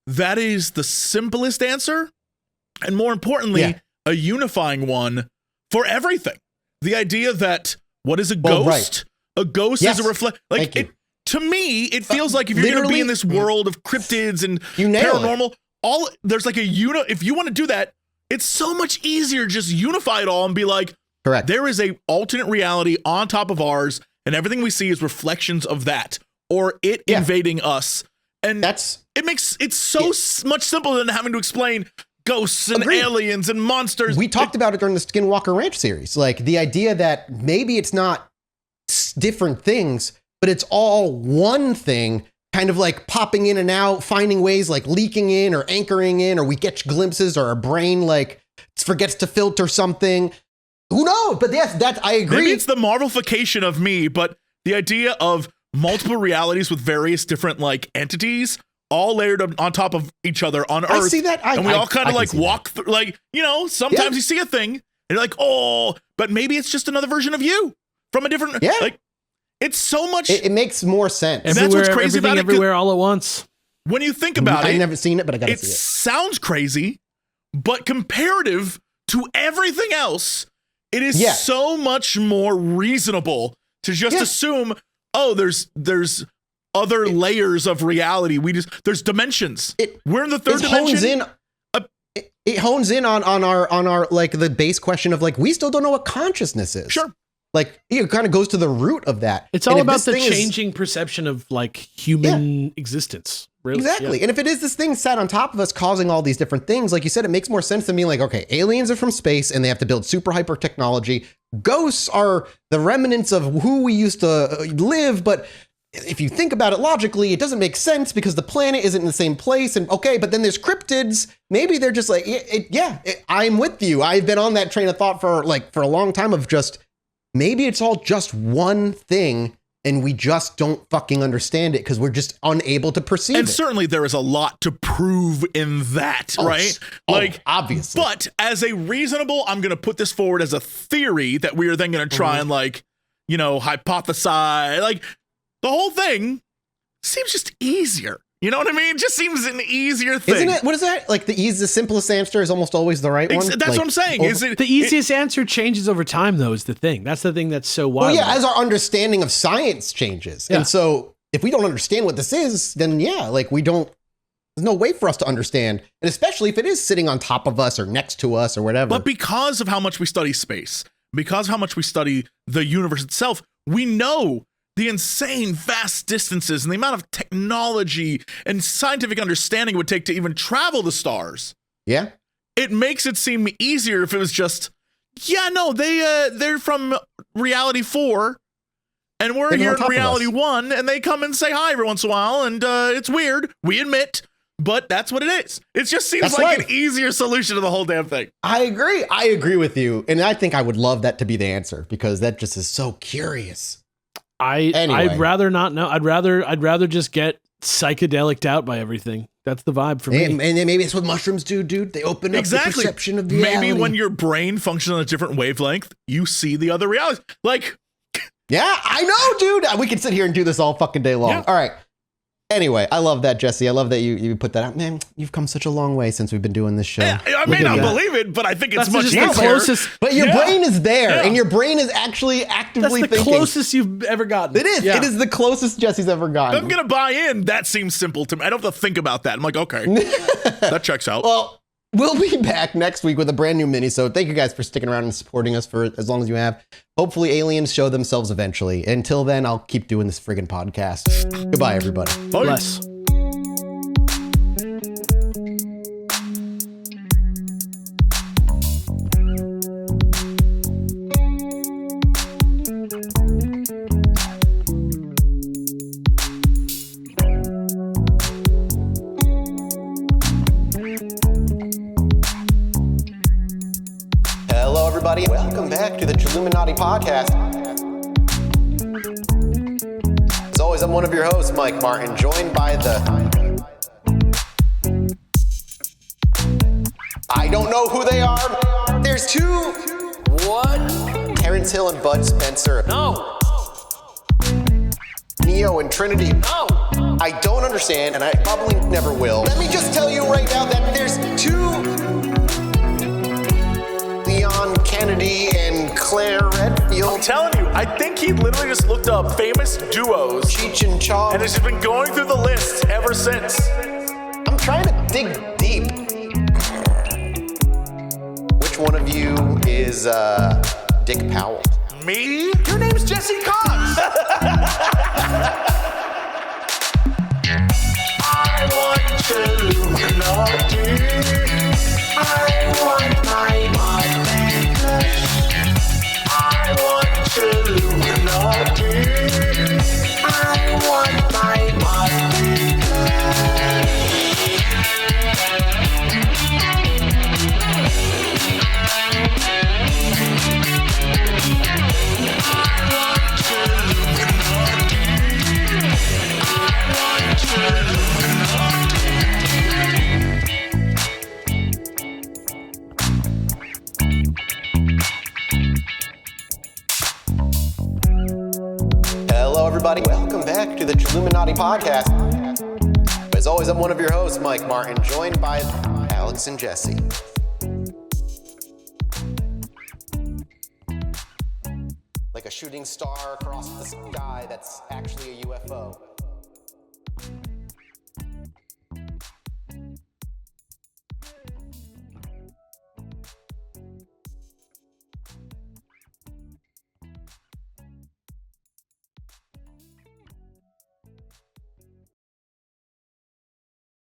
that is the simplest answer. And more importantly, a unifying one for everything. The idea that what is a ghost? Right. A ghost is a reflect. Like to me, it feels like if you're going to be in this world of cryptids and paranormal, there's like if you want to do that, it's so much easier to just unify it all and be like, correct. There is a alternate reality on top of ours, and everything we see is reflections of that, or it invading us. And it makes it so much simpler than having to explain ghosts and aliens and monsters. We talked about it during the Skinwalker Ranch series, like the idea that maybe it's not different things, but it's all one thing, kind of like popping in and out, finding ways like leaking in or anchoring in, or we get glimpses, or our brain like forgets to filter something. Who knows? But yes, that I agree. Maybe it's the Marvelification of me, but the idea of multiple realities with various different like entities all layered on top of each other on Earth. I see that. And we all kind of like walk through, like, sometimes you see a thing and you're like, oh, but maybe it's just another version of you from a different, like, it's so much. It makes more sense. And that's what's crazy about it. Everywhere all at once. When you think about it. I've never seen it, but I gotta see it. It sounds crazy, but comparative to everything else, it is so much more reasonable to just assume, oh, there's other layers of reality. There's dimensions. We're in the third dimension. it hones in on our like the base question of like, we still don't know what consciousness is. Sure. Like it kind of goes to the root of that. It's all about the changing perception of like human existence. Really. Exactly. Yeah. And if it is this thing sat on top of us causing all these different things, like you said, it makes more sense to me. Like, okay, aliens are from space and they have to build super hyper technology. Ghosts are the remnants of who we used to live. But if you think about it logically, it doesn't make sense because the planet isn't in the same place. And okay, but then there's cryptids. Maybe they're just like, I'm with you. I've been on that train of thought for a long time of just, maybe it's all just one thing and we just don't fucking understand it because we're just unable to perceive it. And certainly there is a lot to prove in that, right? Like, obviously. But as a reasonable, I'm going to put this forward as a theory that we are then going to try and like, you know, hypothesize. Like the whole thing seems just easier. You know what I mean? It just seems an easier thing. Isn't it? What is that? Like the simplest answer is almost always the right one? That's what I'm saying. Is it the easiest answer changes over time, though, is the thing. That's the thing that's so wild. Well, yeah, as our understanding of science changes. Yeah. And so if we don't understand what this is, then like there's no way for us to understand. And especially if it is sitting on top of us or next to us or whatever. But because of how much we study space, because of how much we study the universe itself, we know the insane vast distances and the amount of technology and scientific understanding it would take to even travel the stars. Yeah. It makes it seem easier if it was just, they're from reality 4 and we're here in reality 1 and they come and say hi every once in a while and it's weird, we admit, but that's what it is. It just seems like an easier solution to the whole damn thing. I agree with you. And I think I would love that to be the answer because that just is so curious. I'd rather not know. I'd rather just get psychedelic out by everything. That's the vibe for me. And maybe that's what mushrooms do, dude. They open up the perception of reality. Maybe when your brain functions on a different wavelength, you see the other realities. Like, yeah, I know, dude. We could sit here and do this all fucking day long. Yeah. All right. Anyway, I love that, Jesse. I love that you put that out. Man, you've come such a long way since we've been doing this show. Yeah, I may not believe it, but I think it's much easier. But your brain is there, and your brain is actually actively thinking. That's the closest you've ever gotten. It is. Yeah. It is the closest Jesse's ever gotten. I'm going to buy in. That seems simple to me. I don't have to think about that. I'm like, okay, that checks out. Well, we'll be back next week with a brand new Minisode. Thank you guys for sticking around and supporting us for as long as you have. Hopefully aliens show themselves eventually. Until then, I'll keep doing this friggin' podcast. Goodbye, everybody. Bye. Bless. Welcome back to the Chilluminati podcast. As always, I'm one of your hosts, Mike Martin, joined by I don't know who they are. There's two. What? Terrence Hill and Bud Spencer. No. Neo and Trinity. No. I don't understand, and I probably never will. Let me just tell you right now that there's two Leon Kennedy and Claire Redfield. I'm telling you, I think he literally just looked up famous duos. Cheech and Chong. And has just been going through the list ever since. I'm trying to dig deep. Which one of you is Dick Powell? Me? Your name's Jesse Cox. I want Chilluminati. I want my I want Chilluminati. I want my Hello, everybody. Welcome back to the Chilluminati podcast. As always, I'm one of your hosts, Mike Martin, joined by Alex and Jesse. Like a shooting star across the sky that's actually a UFO.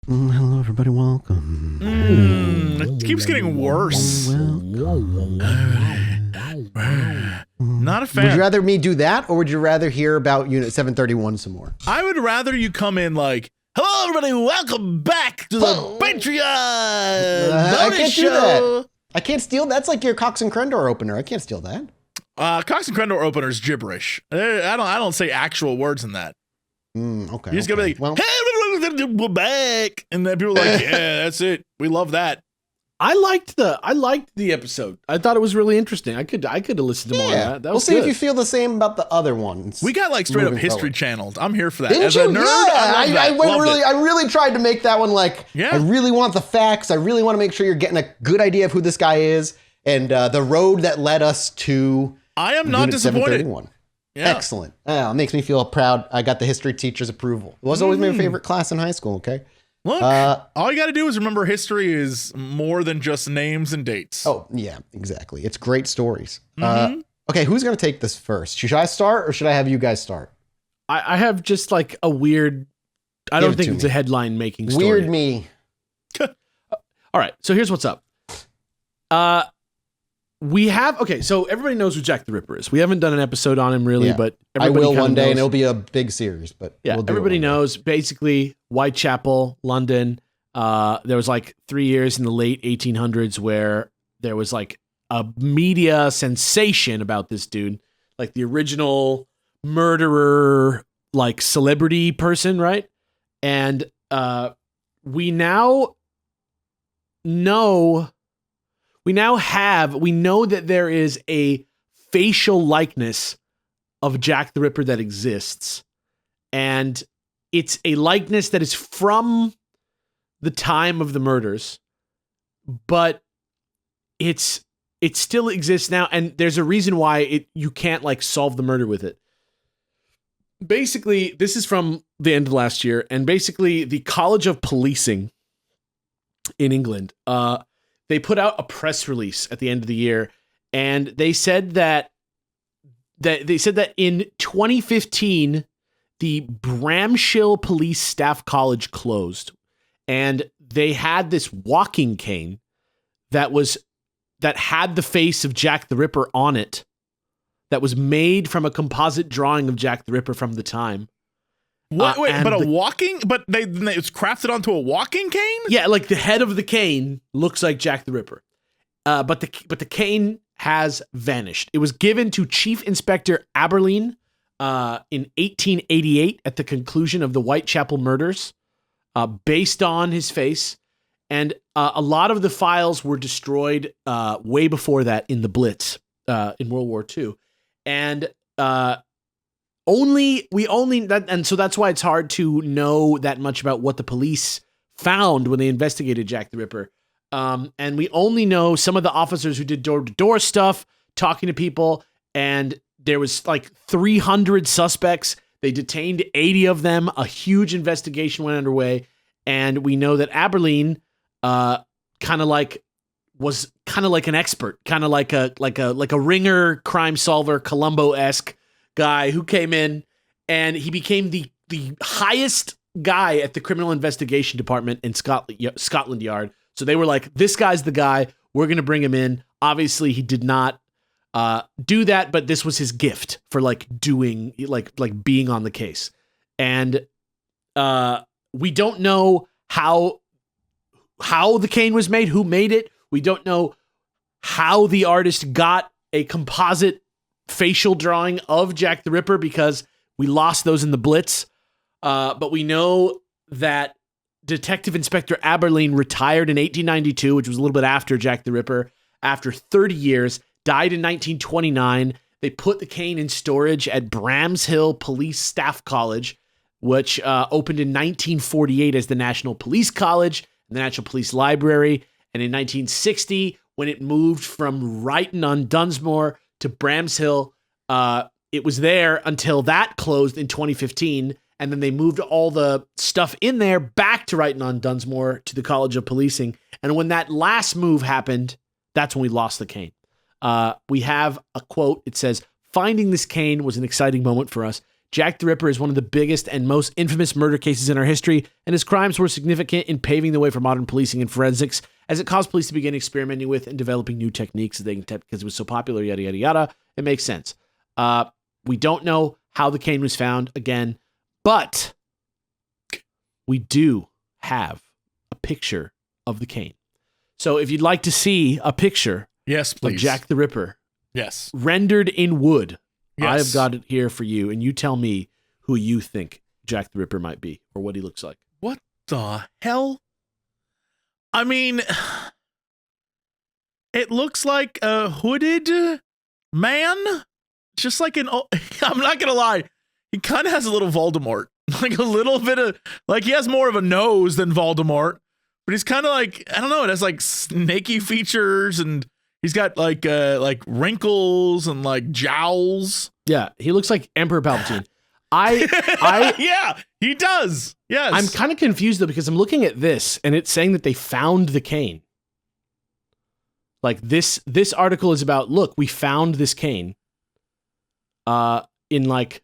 Hello, everybody. Welcome. It keeps getting worse. Not a fan. Would you rather me do that, or would you rather hear about Unit 731 some more? I would rather you come in like, hello, everybody. Welcome back to the Patreon I can't show. do that. I can't steal. That's like your Cox and Crendor opener. I can't steal that. Cox and Crendor opener is gibberish. I don't say actual words in that. Okay. You're just gonna be like, hey, we're back, and then people are like, yeah, that's it. We love that. I liked the episode. I thought it was really interesting. I could have listened to more of that. That we'll was see good. if you feel the same about the other ones. We got like straight up moving history forward. channeled. I'm here for that. Didn't As you? a nerd, I really tried to make that one like. Yeah. I really want the facts. I really want to make sure you're getting a good idea of who this guy is and the road that led us to. I am not Unit disappointed. 731. Yeah. Excellent. It makes me feel proud. I got the history teacher's approval. It was always my favorite class in high school. Okay. Look, all you got to do is remember history is more than just names and dates. Oh yeah, exactly. It's great stories. Okay, who's gonna take this first? Should I start or should I have you guys start? I have just like a weird. I don't Give it think to it's me. a headline making story. Weird me. All right, so here's what's up. We have so everybody knows who Jack the Ripper is. We haven't done an episode on him really, Yeah. but I everybody will kinda one day, knows. and it'll be a big series. But Yeah, we'll do it everybody one day. knows. Basically, Whitechapel, London. There was like 3 years in the late 1800s where there was like a media sensation about this dude, like the original murderer, like celebrity person, right? And we now know that there is a facial likeness of Jack the Ripper that exists, and it's a likeness that is from the time of the murders, but it still exists now, and there's a reason why you can't like solve the murder with it. Basically, this is from the end of last year, and basically the College of Policing in England, they put out a press release at the end of the year, and they said that in 2015 the Bramshill Police Staff College closed, and they had this walking cane that had the face of Jack the Ripper on it, that was made from a composite drawing of Jack the Ripper from the time. Wait, but it's crafted onto a walking cane? Yeah, like the head of the cane looks like Jack the Ripper. But the cane has vanished. It was given to Chief Inspector Aberline in 1888 at the conclusion of the Whitechapel murders, based on his face. And a lot of the files were destroyed way before that in the Blitz in World War II. And so that's why it's hard to know that much about what the police found when they investigated Jack the Ripper. And we only know some of the officers who did door-to-door stuff, talking to people, and there was like 300 suspects. They detained 80 of them. A huge investigation went underway, and we know that Aberline was kind of like an expert, kind of like a ringer, crime solver, Columbo-esque guy who came in, and he became the highest guy at the criminal investigation department in Scotland Yard. So they were like, this guy's the guy. We're going to bring him in. Obviously, he did not do that, but this was his gift for like doing like being on the case. And we don't know how the cane was made, who made it. We don't know how the artist got a composite facial drawing of Jack the Ripper because we lost those in the Blitz. But we know that Detective Inspector Aberline retired in 1892, which was a little bit after Jack the Ripper, after 30 years, died in 1929. They put the cane in storage at Bramshill Police Staff College, which opened in 1948 as the National Police College and the National Police Library. And in 1960, when it moved from Brighton-on-Dunsmore to Bramshill, it was there until that closed in 2015. And then they moved all the stuff in there back to Brighton-on-Dunsmore to the College of Policing. And when that last move happened, that's when we lost the cane. We have a quote. It says, "Finding this cane was an exciting moment for us. Jack the Ripper is one of the biggest and most infamous murder cases in our history, and his crimes were significant in paving the way for modern policing and forensics, as it caused police to begin experimenting with and developing new techniques that they can because it was so popular, yada, yada, yada. It makes sense. We don't know how the cane was found again, but we do have a picture of the cane. So if you'd like to see a picture Yes, please. of Jack the Ripper Yes. rendered in wood, Yes. I have got it here for you, and you tell me who you think Jack the Ripper might be or what he looks like. What the hell? I mean, it looks like a hooded man. Just like an, I'm not going to lie. He kind of has a little Voldemort, like a little bit of, like he has more of a nose than Voldemort, but he's kind of like, I don't know. It has like snaky features and he's got like wrinkles and like jowls. Yeah, he looks like Emperor Palpatine. I yeah, he does. Yes. I'm kind of confused though because I'm looking at this and it's saying that they found the cane. Like this article is about, look, we found this cane in like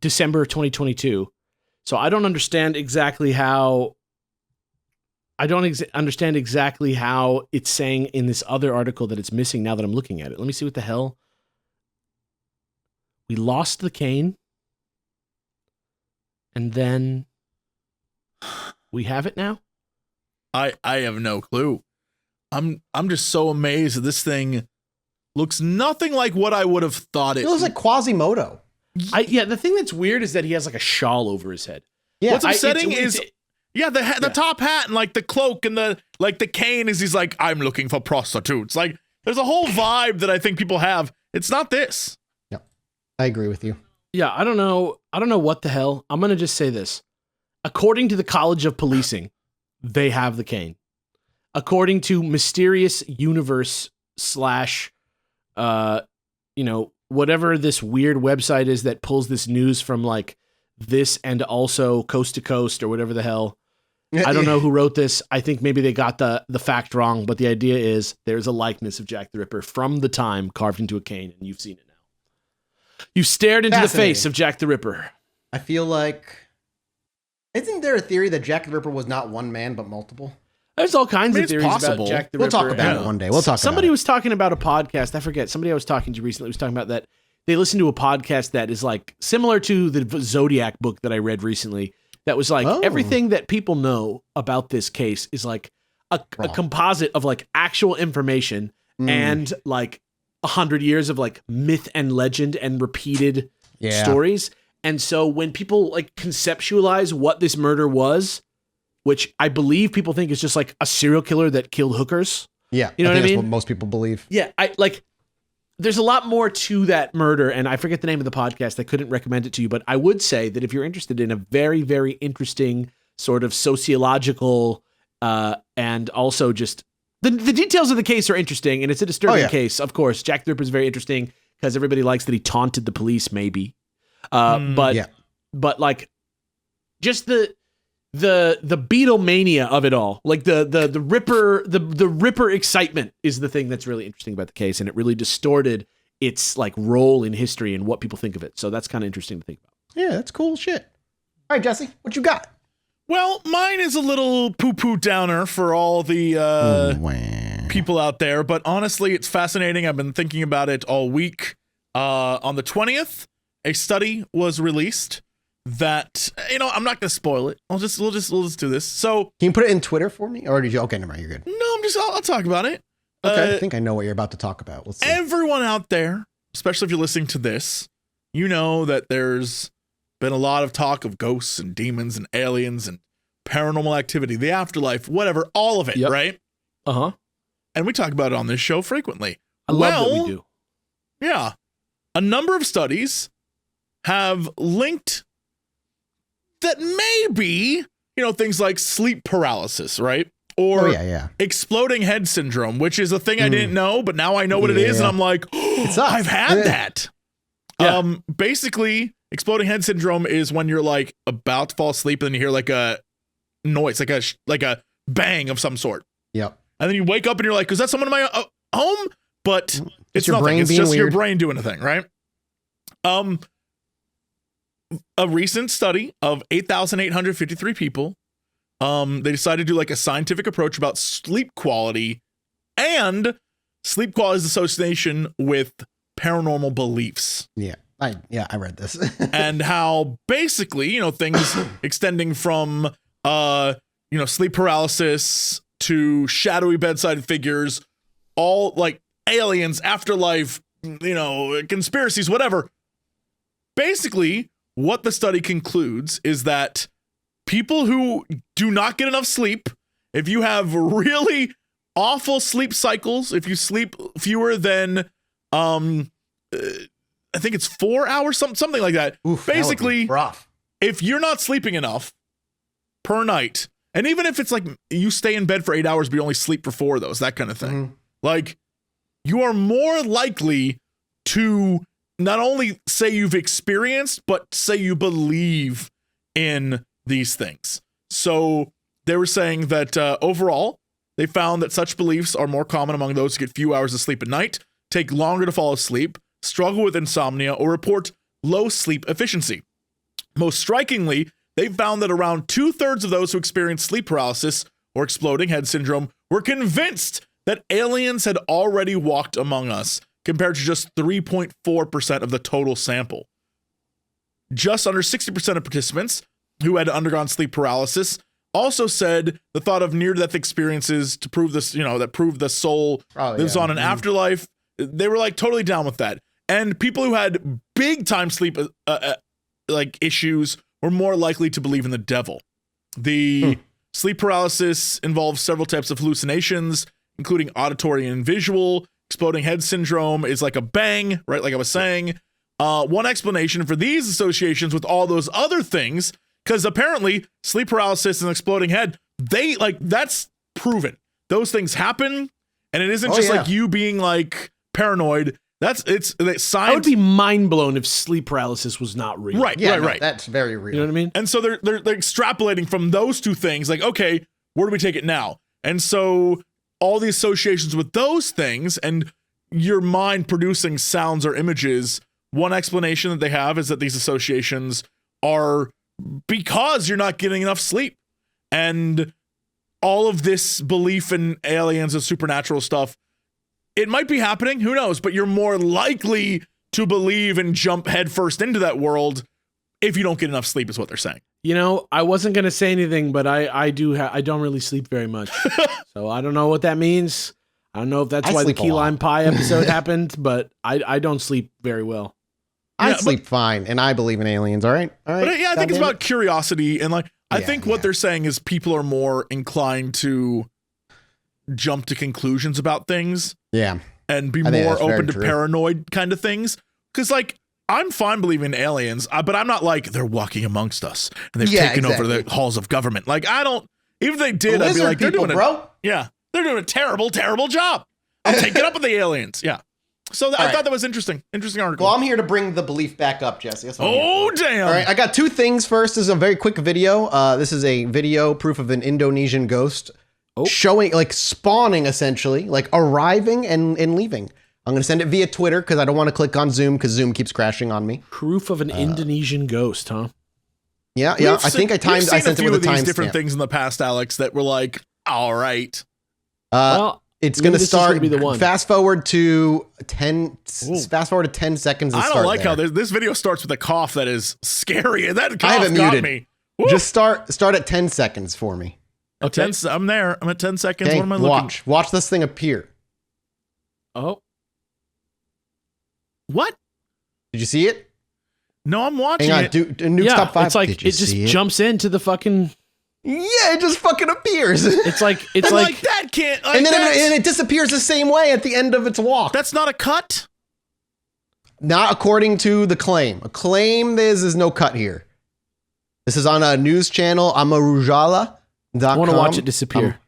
December 2022. So I don't understand exactly how understand exactly how it's saying in this other article that it's missing now that I'm looking at it. Let me see what the hell. We lost the cane. And then we have it now? I have no clue. I'm just so amazed that this thing looks nothing like what I would have thought it. It looks like Quasimodo. Yeah, the thing that's weird is that he has like a shawl over his head. Yeah. What's upsetting is the yeah. top hat and like the cloak and the cane is he's like, I'm looking for prostitutes. Like there's a whole vibe that I think people have. It's not this. Yeah, I agree with you. Yeah, I don't know what the hell. I'm going to just say this. According to the College of Policing, they have the cane. According to Mysterious Universe / whatever this weird website is that pulls this news from like this and also Coast to Coast or whatever the hell. I don't know who wrote this. I think maybe they got the fact wrong, but the idea is there's a likeness of Jack the Ripper from the time carved into a cane, and you've seen it now. You stared into the face of Jack the Ripper. I feel like, isn't there a theory that Jack the Ripper was not one man but multiple? There's all kinds of theories possible. about Jack the We'll Ripper. talk about it one day. We'll talk Somebody about it. was talking about a podcast. I forget. Somebody I was talking to recently was talking about that. They listened to a podcast that is like similar to the Zodiac book that I read recently. That was like everything that people know about this case is like a composite of like actual information and like 100 years of like myth and legend and repeated stories. And so when people like conceptualize what this murder was, which I believe people think is just like a serial killer that killed hookers. Yeah. You know what I mean? That's what most people believe. Yeah. There's a lot more to that murder, and I forget the name of the podcast. I couldn't recommend it to you, but I would say that if you're interested in a very, very interesting sort of sociological and also just the details of the case are interesting, and it's a disturbing case, of course. Jack the Ripper is very interesting because everybody likes that he taunted the police, maybe. But like just the Beatlemania of it all, like the Ripper excitement is the thing that's really interesting about the case, and it really distorted its like role in history and what people think of it. So that's kind of interesting to think about. Yeah, that's cool shit. All right, Jesse, what you got? Well, mine is a little poo-poo downer for all the people out there, but honestly, it's fascinating. I've been thinking about it all week. On the 20th, a study was released that, I'm not going to spoil it. We'll just do this. So, can you put it in Twitter for me, or did you? Okay, never mind. You're good. No, I'll talk about it. Okay, I think I know what you're about to talk about. Let's see. Everyone out there, especially if you're listening to this, you know that there's been a lot of talk of ghosts and demons and aliens and paranormal activity, the afterlife, whatever, all of it, right? Uh-huh. And we talk about it on this show frequently. I love that we do. Yeah. A number of studies have linked that maybe, things like sleep paralysis, right? Or exploding head syndrome, which is a thing I didn't know, but now I know what it is, and I'm like, I've had that. Yeah. Basically, exploding head syndrome is when you're like about to fall asleep and then you hear like a noise, like a bang of some sort. Yep. And then you wake up and you're like, is that someone in my home? But it's your nothing. brain It's being just your weird. brain doing a thing, right? a recent study of 8,853 people. They decided to do like a scientific approach about sleep quality and sleep quality's association with paranormal beliefs. Yeah. I read this. And how basically, you know, things extending from, sleep paralysis to shadowy bedside figures, all like aliens, afterlife, you know, conspiracies, whatever. Basically, what the study concludes is that people who do not get enough sleep, if you have really awful sleep cycles, if you sleep fewer than, I think it's 4 hours, something like that. Oof, basically, that would be rough. If you're not sleeping enough per night, and even if it's like you stay in bed for 8 hours, but you only sleep for 4 of those, that kind of thing, like you are more likely to not only say you've experienced, but say you believe in these things. So they were saying that overall, they found that such beliefs are more common among those who get few hours of sleep at night, take longer to fall asleep, struggle with insomnia, or report low sleep efficiency. Most strikingly, they found that around 2/3 of those who experienced sleep paralysis or exploding head syndrome were convinced that aliens had already walked among us, compared to just 3.4% of the total sample. Just under 60% of participants who had undergone sleep paralysis also said the thought of near-death experiences to prove this, that prove the soul lives on an afterlife. They were like totally down with that. And people who had big time sleep issues were more likely to believe in the devil. The sleep paralysis involves several types of hallucinations, including auditory and visual. Exploding head syndrome is like a bang, right? Like I was saying. One explanation for these associations with all those other things, because apparently sleep paralysis and exploding head, that's proven. Those things happen, and it isn't like you being like paranoid. It's science. I would be mind blown if sleep paralysis was not real. Right. That's very real. You know what I mean? And so they're extrapolating from those two things, like, okay, where do we take it now? And so all the associations with those things and your mind producing sounds or images, one explanation that they have is that these associations are because you're not getting enough sleep. And all of this belief in aliens and supernatural stuff, it might be happening, who knows, but you're more likely to believe and jump headfirst into that world if you don't get enough sleep, is what they're saying. You know, I wasn't going to say anything, but I don't really sleep very much. So I don't know what that means. I don't know if that's why the key lime pie episode happened, but I don't sleep very well. I sleep fine, and I believe in aliens, all right? But I think it's about curiosity, and I think what they're saying is people are more inclined to jump to conclusions about things. Yeah. And be more open to paranoid kind of things. Because, I'm fine believing in aliens, but I'm not like, they're walking amongst us and they've taken over the halls of government. Like, I don't, even if they did, I'd be like, they're doing they're doing a terrible, terrible job. I'll take it up with the aliens. Yeah. So I thought that was interesting. Interesting article. Well, I'm here to bring the belief back up, Jesse. Damn. All right, I got two things. First is a very quick video. This is a video proof of an Indonesian ghost showing, spawning, essentially, arriving and leaving. I'm going to send it via Twitter because I don't want to click on Zoom because Zoom keeps crashing on me. Proof of an Indonesian ghost, huh? Yeah. I think I sent it with a timestamp. Different things in the past, Alex, that were like, all right. It's going to start. Be the one. Fast forward to 10 seconds. I don't like how this video starts with a cough that is scary. That cough I have it got muted. Me. Woo. Just start at 10 seconds for me. Okay. I'm there. I'm at 10 seconds. Okay, what am I looking? Watch this thing appear. Oh. What? Did you see it? No, I'm watching it. Nuke's top 5. It's like it just jumps into the fucking. Yeah, it just fucking appears. It's like that can't. And then it disappears the same way at the end of its walk. That's not a cut. Not according to the claim. A claim is no cut here. This is on a news channel, amarujala.com. I want to watch it disappear.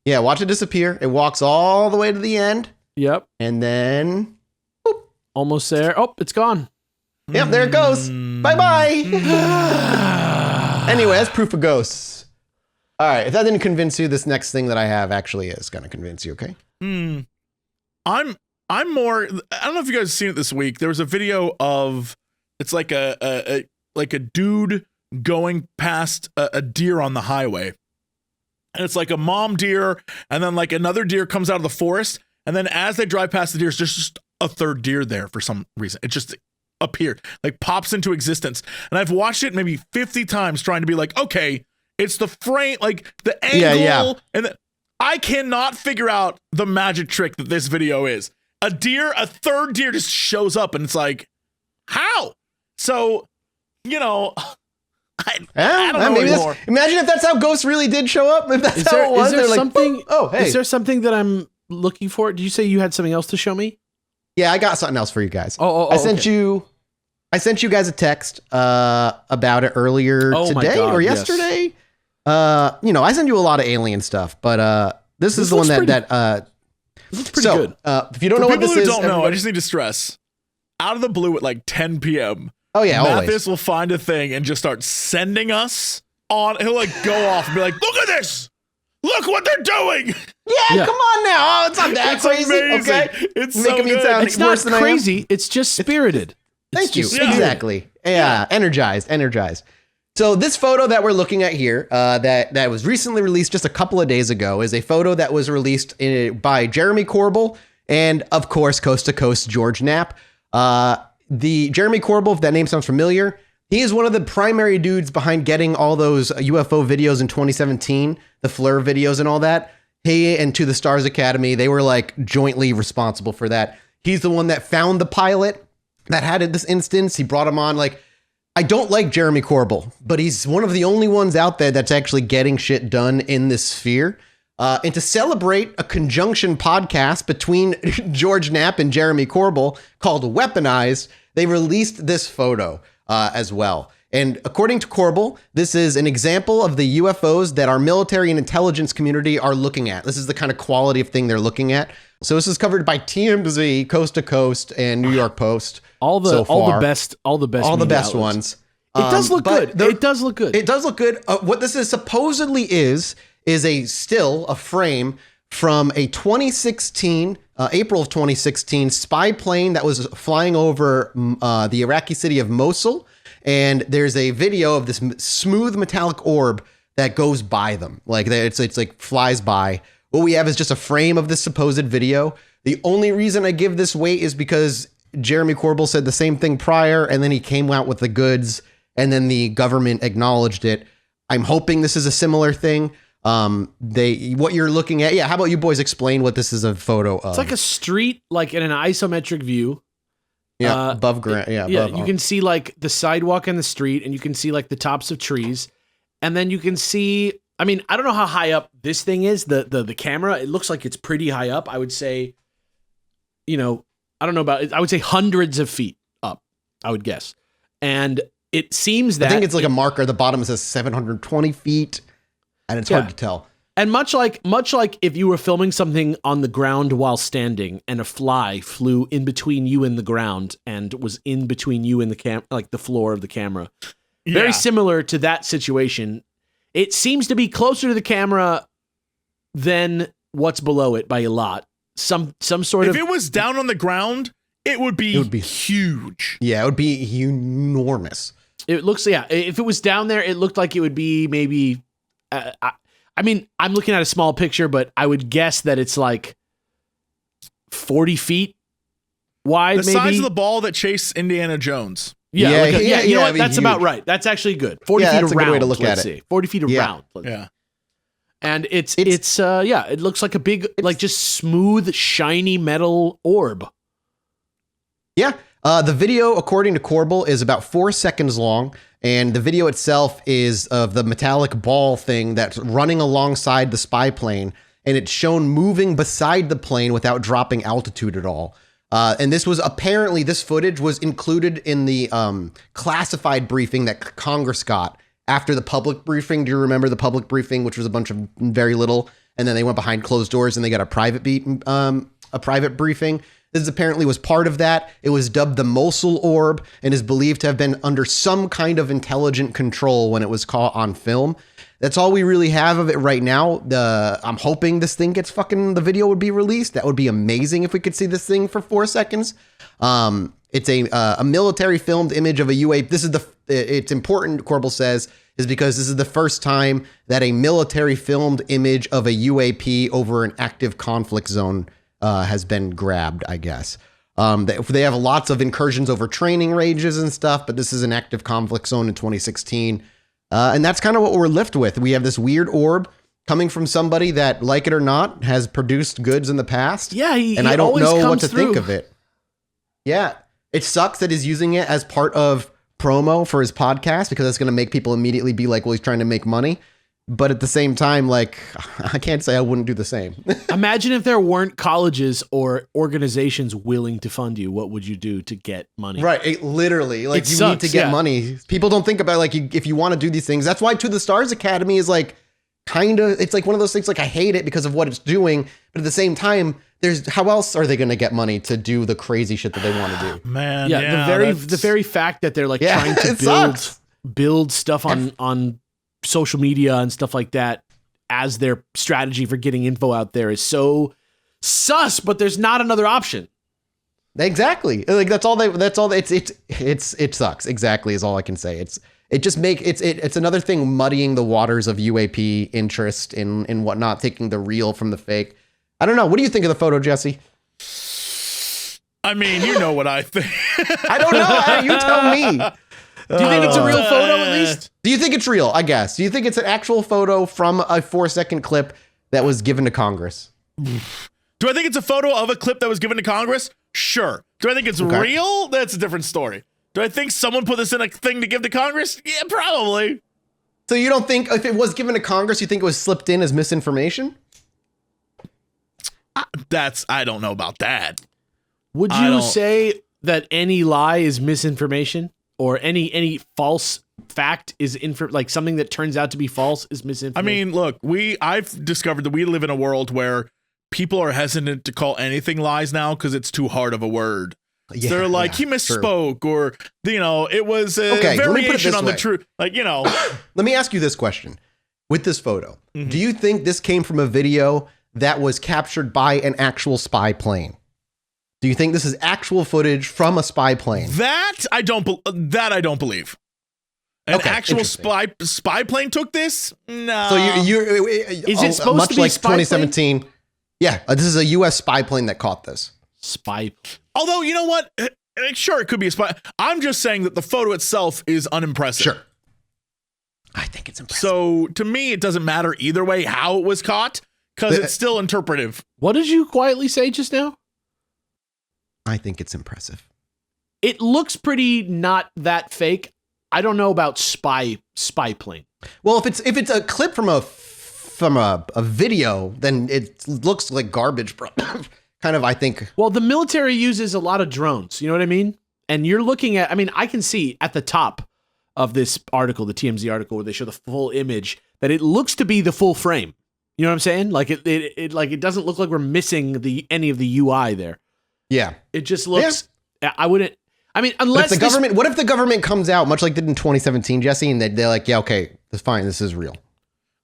Yeah, watch it disappear. It walks all the way to the end. Yep. And then almost there. Oh, it's gone. Yep, there it goes. Bye-bye. Anyway, that's proof of ghosts. All right, if that didn't convince you, this next thing that I have actually is going to convince you, okay? I'm more, I don't know if you guys have seen it this week. There was a video of, it's like a like a dude going past a deer on the highway. And it's like a mom deer, and then like another deer comes out of the forest, and then as they drive past the deer, there's just a third deer there for some reason. It just appeared, like pops into existence. And I've watched it maybe 50 times trying to be like, okay, it's the frame, like the angle, and I cannot figure out the magic trick that this video is. A third deer just shows up, and it's like, how? So, you know, I don't know anymore. Imagine if that's how ghosts really did show up. If that's how it was. Is there like, something? Oh, hey. Is there something that I'm looking for? Did you say you had something else to show me? Yeah, I got something else for you guys. I sent you guys a text about it earlier today or yesterday. Yes. I send you a lot of alien stuff, but this is the one that looks pretty good. If you don't know what this is, people who don't know, I just need to stress. Out of the blue at like 10 p.m. Oh yeah, Mathis will find a thing and just start sending us on. He'll like go off and be like, "Look at this! Look what they're doing!" Yeah, come on now. Oh, it's not that crazy. Amazing. Okay, It's making so me good. sound It's worse not than crazy. It's just spirited. Thank you. Spirited. Exactly. Yeah, energized. So this photo that we're looking at here, that was recently released just a couple of days ago, is a photo that was released by Jeremy Corbell and, of course, Coast to Coast George Knapp. The Jeremy Corbell, if that name sounds familiar, he is one of the primary dudes behind getting all those UFO videos in 2017, the FLIR videos and all that. He and To the Stars Academy, they were like jointly responsible for that. He's the one that found the pilot that had this instance. He brought him on. Like, I don't like Jeremy Corbell, but he's one of the only ones out there that's actually getting shit done in this sphere. And to celebrate a conjunction podcast between George Knapp and Jeremy Corbell called Weaponized, they released this photo as well. And according to Corbell, this is an example of the UFOs that our military and intelligence community are looking at. This is the kind of quality of thing they're looking at. So this is covered by TMZ, Coast to Coast, and New York Post. All the best ones. It does look good. It does look good. It does look good. What this is supposedly is a frame from a 2016, April of 2016 spy plane that was flying over the Iraqi city of Mosul. And there's a video of this smooth metallic orb that goes by them. Like it's like flies by. What we have is just a frame of this supposed video. The only reason I give this weight is because Jeremy Corbell said the same thing prior, and then he came out with the goods, and then the government acknowledged it. I'm hoping this is a similar thing. What you're looking at. Yeah. How about you boys explain what this is a photo of? It's like a street, like in an isometric view. Yeah. Above ground. Yeah. You can see like the sidewalk and the street, and you can see like the tops of trees. And then you can see, I mean, I don't know how high up this thing is, the camera. It looks like it's pretty high up. I would say, I don't know about it. I would say hundreds of feet up, I would guess. And it seems that I think it's like a marker. The bottom says 720 feet. And it's hard to tell. And much like if you were filming something on the ground while standing and a fly flew in between you and the ground and was in between you and the like the floor of the camera. Yeah. Very similar to that situation. It seems to be closer to the camera than what's below it by a lot. Some sort of. If it was down on the ground, it would be huge. Yeah, it would be enormous. It looks, if it was down there, it looked like it would be maybe. I mean, I'm looking at a small picture, but I would guess that it's like 40 feet wide. The size of the ball that chased Indiana Jones. Yeah, you know what? That's about right. That's actually good. 40 feet around. A good way to look at it. 40 feet around. Yeah. And it looks like a big, like just smooth, shiny metal orb. Yeah. The video, according to Corbell, is about 4 seconds long. And the video itself is of the metallic ball thing that's running alongside the spy plane. And it's shown moving beside the plane without dropping altitude at all. And this footage was included in the classified briefing that Congress got after the public briefing. Do you remember the public briefing, which was a bunch of very little, and then they went behind closed doors and they got a private briefing. This apparently was part of that. It was dubbed the Mosul orb and is believed to have been under some kind of intelligent control when it was caught on film. That's all we really have of it right now. I'm hoping this thing the video would be released. That would be amazing if we could see this thing for 4 seconds. And It's a military filmed image of a UAP. It's important, Corbel says, is because this is the first time that a military filmed image of a UAP over an active conflict zone has been grabbed, I guess. They have lots of incursions over training ranges and stuff, but this is an active conflict zone in 2016. And that's kind of what we're left with. We have this weird orb coming from somebody that, like it or not, has produced goods in the past. Yeah, and I don't know what to think of it. Yeah, it sucks that he's using it as part of promo for his podcast because it's going to make people immediately be like, well, he's trying to make money. But at the same time, like, I can't say I wouldn't do the same. Imagine if there weren't colleges or organizations willing to fund you. What would you do to get money? Right. Literally, like, you sucks, need to get money. People don't think about, like, if you want to do these things. That's why To the Stars Academy is like, kind of, it's like one of those things, like, I hate it because of what it's doing. But at the same time, how else are they going to get money to do the crazy shit that they want to do? Man, the very fact that they're like trying to build stuff on social media and stuff like that as their strategy for getting info out there is so sus, but there's not another option. Exactly. Like it sucks. Exactly is all I can say. It's another thing muddying the waters of UAP interest in whatnot, taking the real from the fake. I don't know. What do you think of the photo, Jesse? I mean, you know what I think. I don't know. You tell me. Do you think it's a real photo at least? Do you think it's real? I guess. Do you think it's an actual photo from a 4-second clip that was given to Congress? Do I think it's a photo of a clip that was given to Congress? Sure. Do I think it's real? That's a different story. Do I think someone put this in a thing to give to Congress? Yeah, probably. So you don't think if it was given to Congress, you think it was slipped in as misinformation? I don't know about that. Would you say that any lie is misinformation? Or any false fact is like something that turns out to be false is misinformation? I mean, look, I've discovered that we live in a world where people are hesitant to call anything lies now because it's too hard of a word. Yeah, so they're like, he misspoke, true. Or, it was a variation on the truth. Like, Let me ask you this question. With this photo, do you think this came from a video that was captured by an actual spy plane? Do you think this is actual footage from a spy plane? That I don't believe. An actual spy plane took this? No. So is it supposed to be like 2017? Plane? Yeah, this is a U.S. spy plane that caught this. Spy. Although, you know what? Sure, it could be a spy. I'm just saying that the photo itself is unimpressive. Sure. I think it's impressive. So to me, it doesn't matter either way how it was caught because it's still interpretive. What did you quietly say just now? I think it's impressive. It looks pretty not that fake. I don't know about spy plane. Well, if it's a clip from a video, then it looks like garbage, bro. Kind of, I think. Well, the military uses a lot of drones. You know what I mean? And you're looking at. I mean, I can see at the top of this article, the TMZ article, where they show the full image, that it looks to be the full frame. You know what I'm saying? Like it doesn't look like we're missing any of the UI there. Yeah. It just looks, I wouldn't, I mean, unless what if the government comes out, much like they did in 2017, Jesse, and they're like, yeah, okay, that's fine. This is real.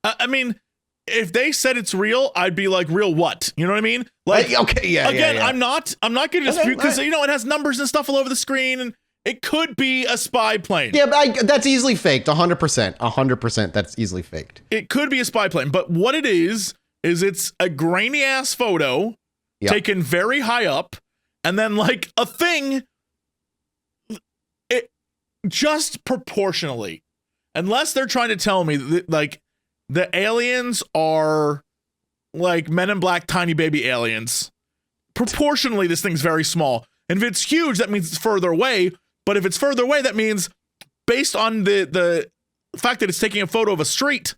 I mean, if they said it's real, I'd be like, real what? You know what I mean? Like, okay, yeah. Again, yeah. I'm not going to dispute because, it has numbers and stuff all over the screen and it could be a spy plane. Yeah, but that's easily faked. 100%. 100% that's easily faked. It could be a spy plane, but what it is it's a grainy ass photo taken very high up. And then like a thing, it just proportionally, unless they're trying to tell me that like the aliens are like Men in Black tiny baby aliens, proportionally this thing's very small. And if it's huge, that means it's further away. But if it's further away, that means based on the fact that it's taking a photo of a street,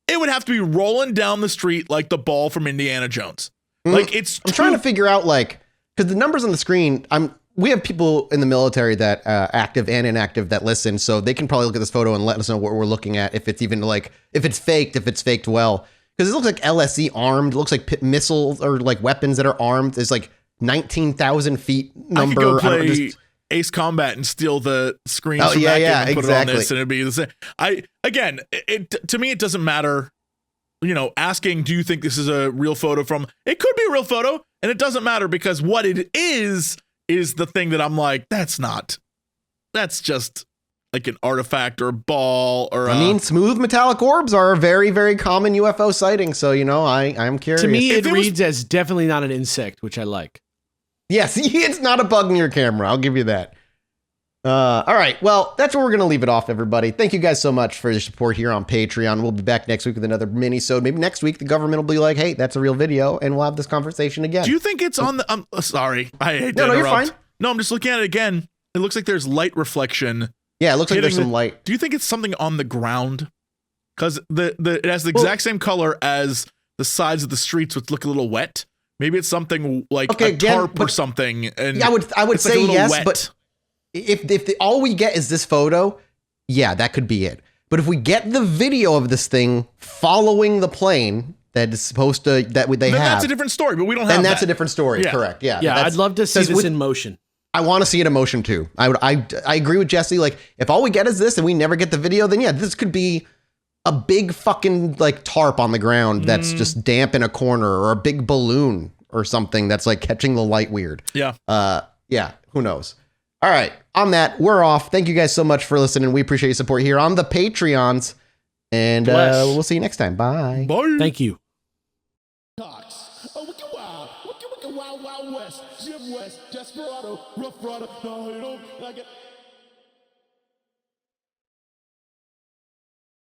it would have to be rolling down the street like the ball from Indiana Jones. Like I'm trying to figure out like, because the numbers on the screen, we have people in the military that active and inactive that listen, so they can probably look at this photo and let us know what we're looking at. If it's even like, if it's faked well, because it looks like LSE armed, it looks like missiles or like weapons that are armed. There's like 19,000 feet number. I could go play Ace Combat and steal the screens from that game and put it on this, and it'd be the same. To me, it doesn't matter. Asking, do you think this is a real photo from? It could be a real photo, and it doesn't matter because what it is is the thing that I'm like, that's just like an artifact or a ball or I mean, smooth metallic orbs are a very, very common UFO sighting. So, you know, I'm curious. To me, it reads as definitely not an insect, which I like. Yes, it's not a bug in your camera. I'll give you that. All right. Well, that's where we're going to leave it off, everybody. Thank you guys so much for your support here on Patreon. We'll be back next week with another mini-sode. Maybe next week the government will be like, hey, that's a real video, and we'll have this conversation again. Do you think it's on the... sorry. I hate to interrupt. No, you're fine. No, I'm just looking at it again. It looks like there's light reflection. Yeah, it looks like there's some light. Do you think it's something on the ground? Because it has the exact same color as the sides of the streets, which look a little wet. Maybe it's something like a tarp or something. And yeah, I would say like yes, wet. but if all we get is this photo, yeah, that could be it. But if we get the video of this thing following the plane that is supposed to then that's a different story. But we don't have. Then that's a different story. Yeah. Correct. Yeah. Yeah, I'd love to see this in motion. I want to see it in motion too. I agree with Jesse. Like, if all we get is this and we never get the video, then yeah, this could be a big fucking like tarp on the ground that's just damp in a corner, or a big balloon or something that's like catching the light weird. Yeah. Yeah. Who knows? All right. On that, we're off. Thank you guys so much for listening. We appreciate your support here on the Patreons, and we'll see you next time. Bye. Bye. Thank you. Wild West, Jim West, Desperado, Rough Rider, no, you don't like it.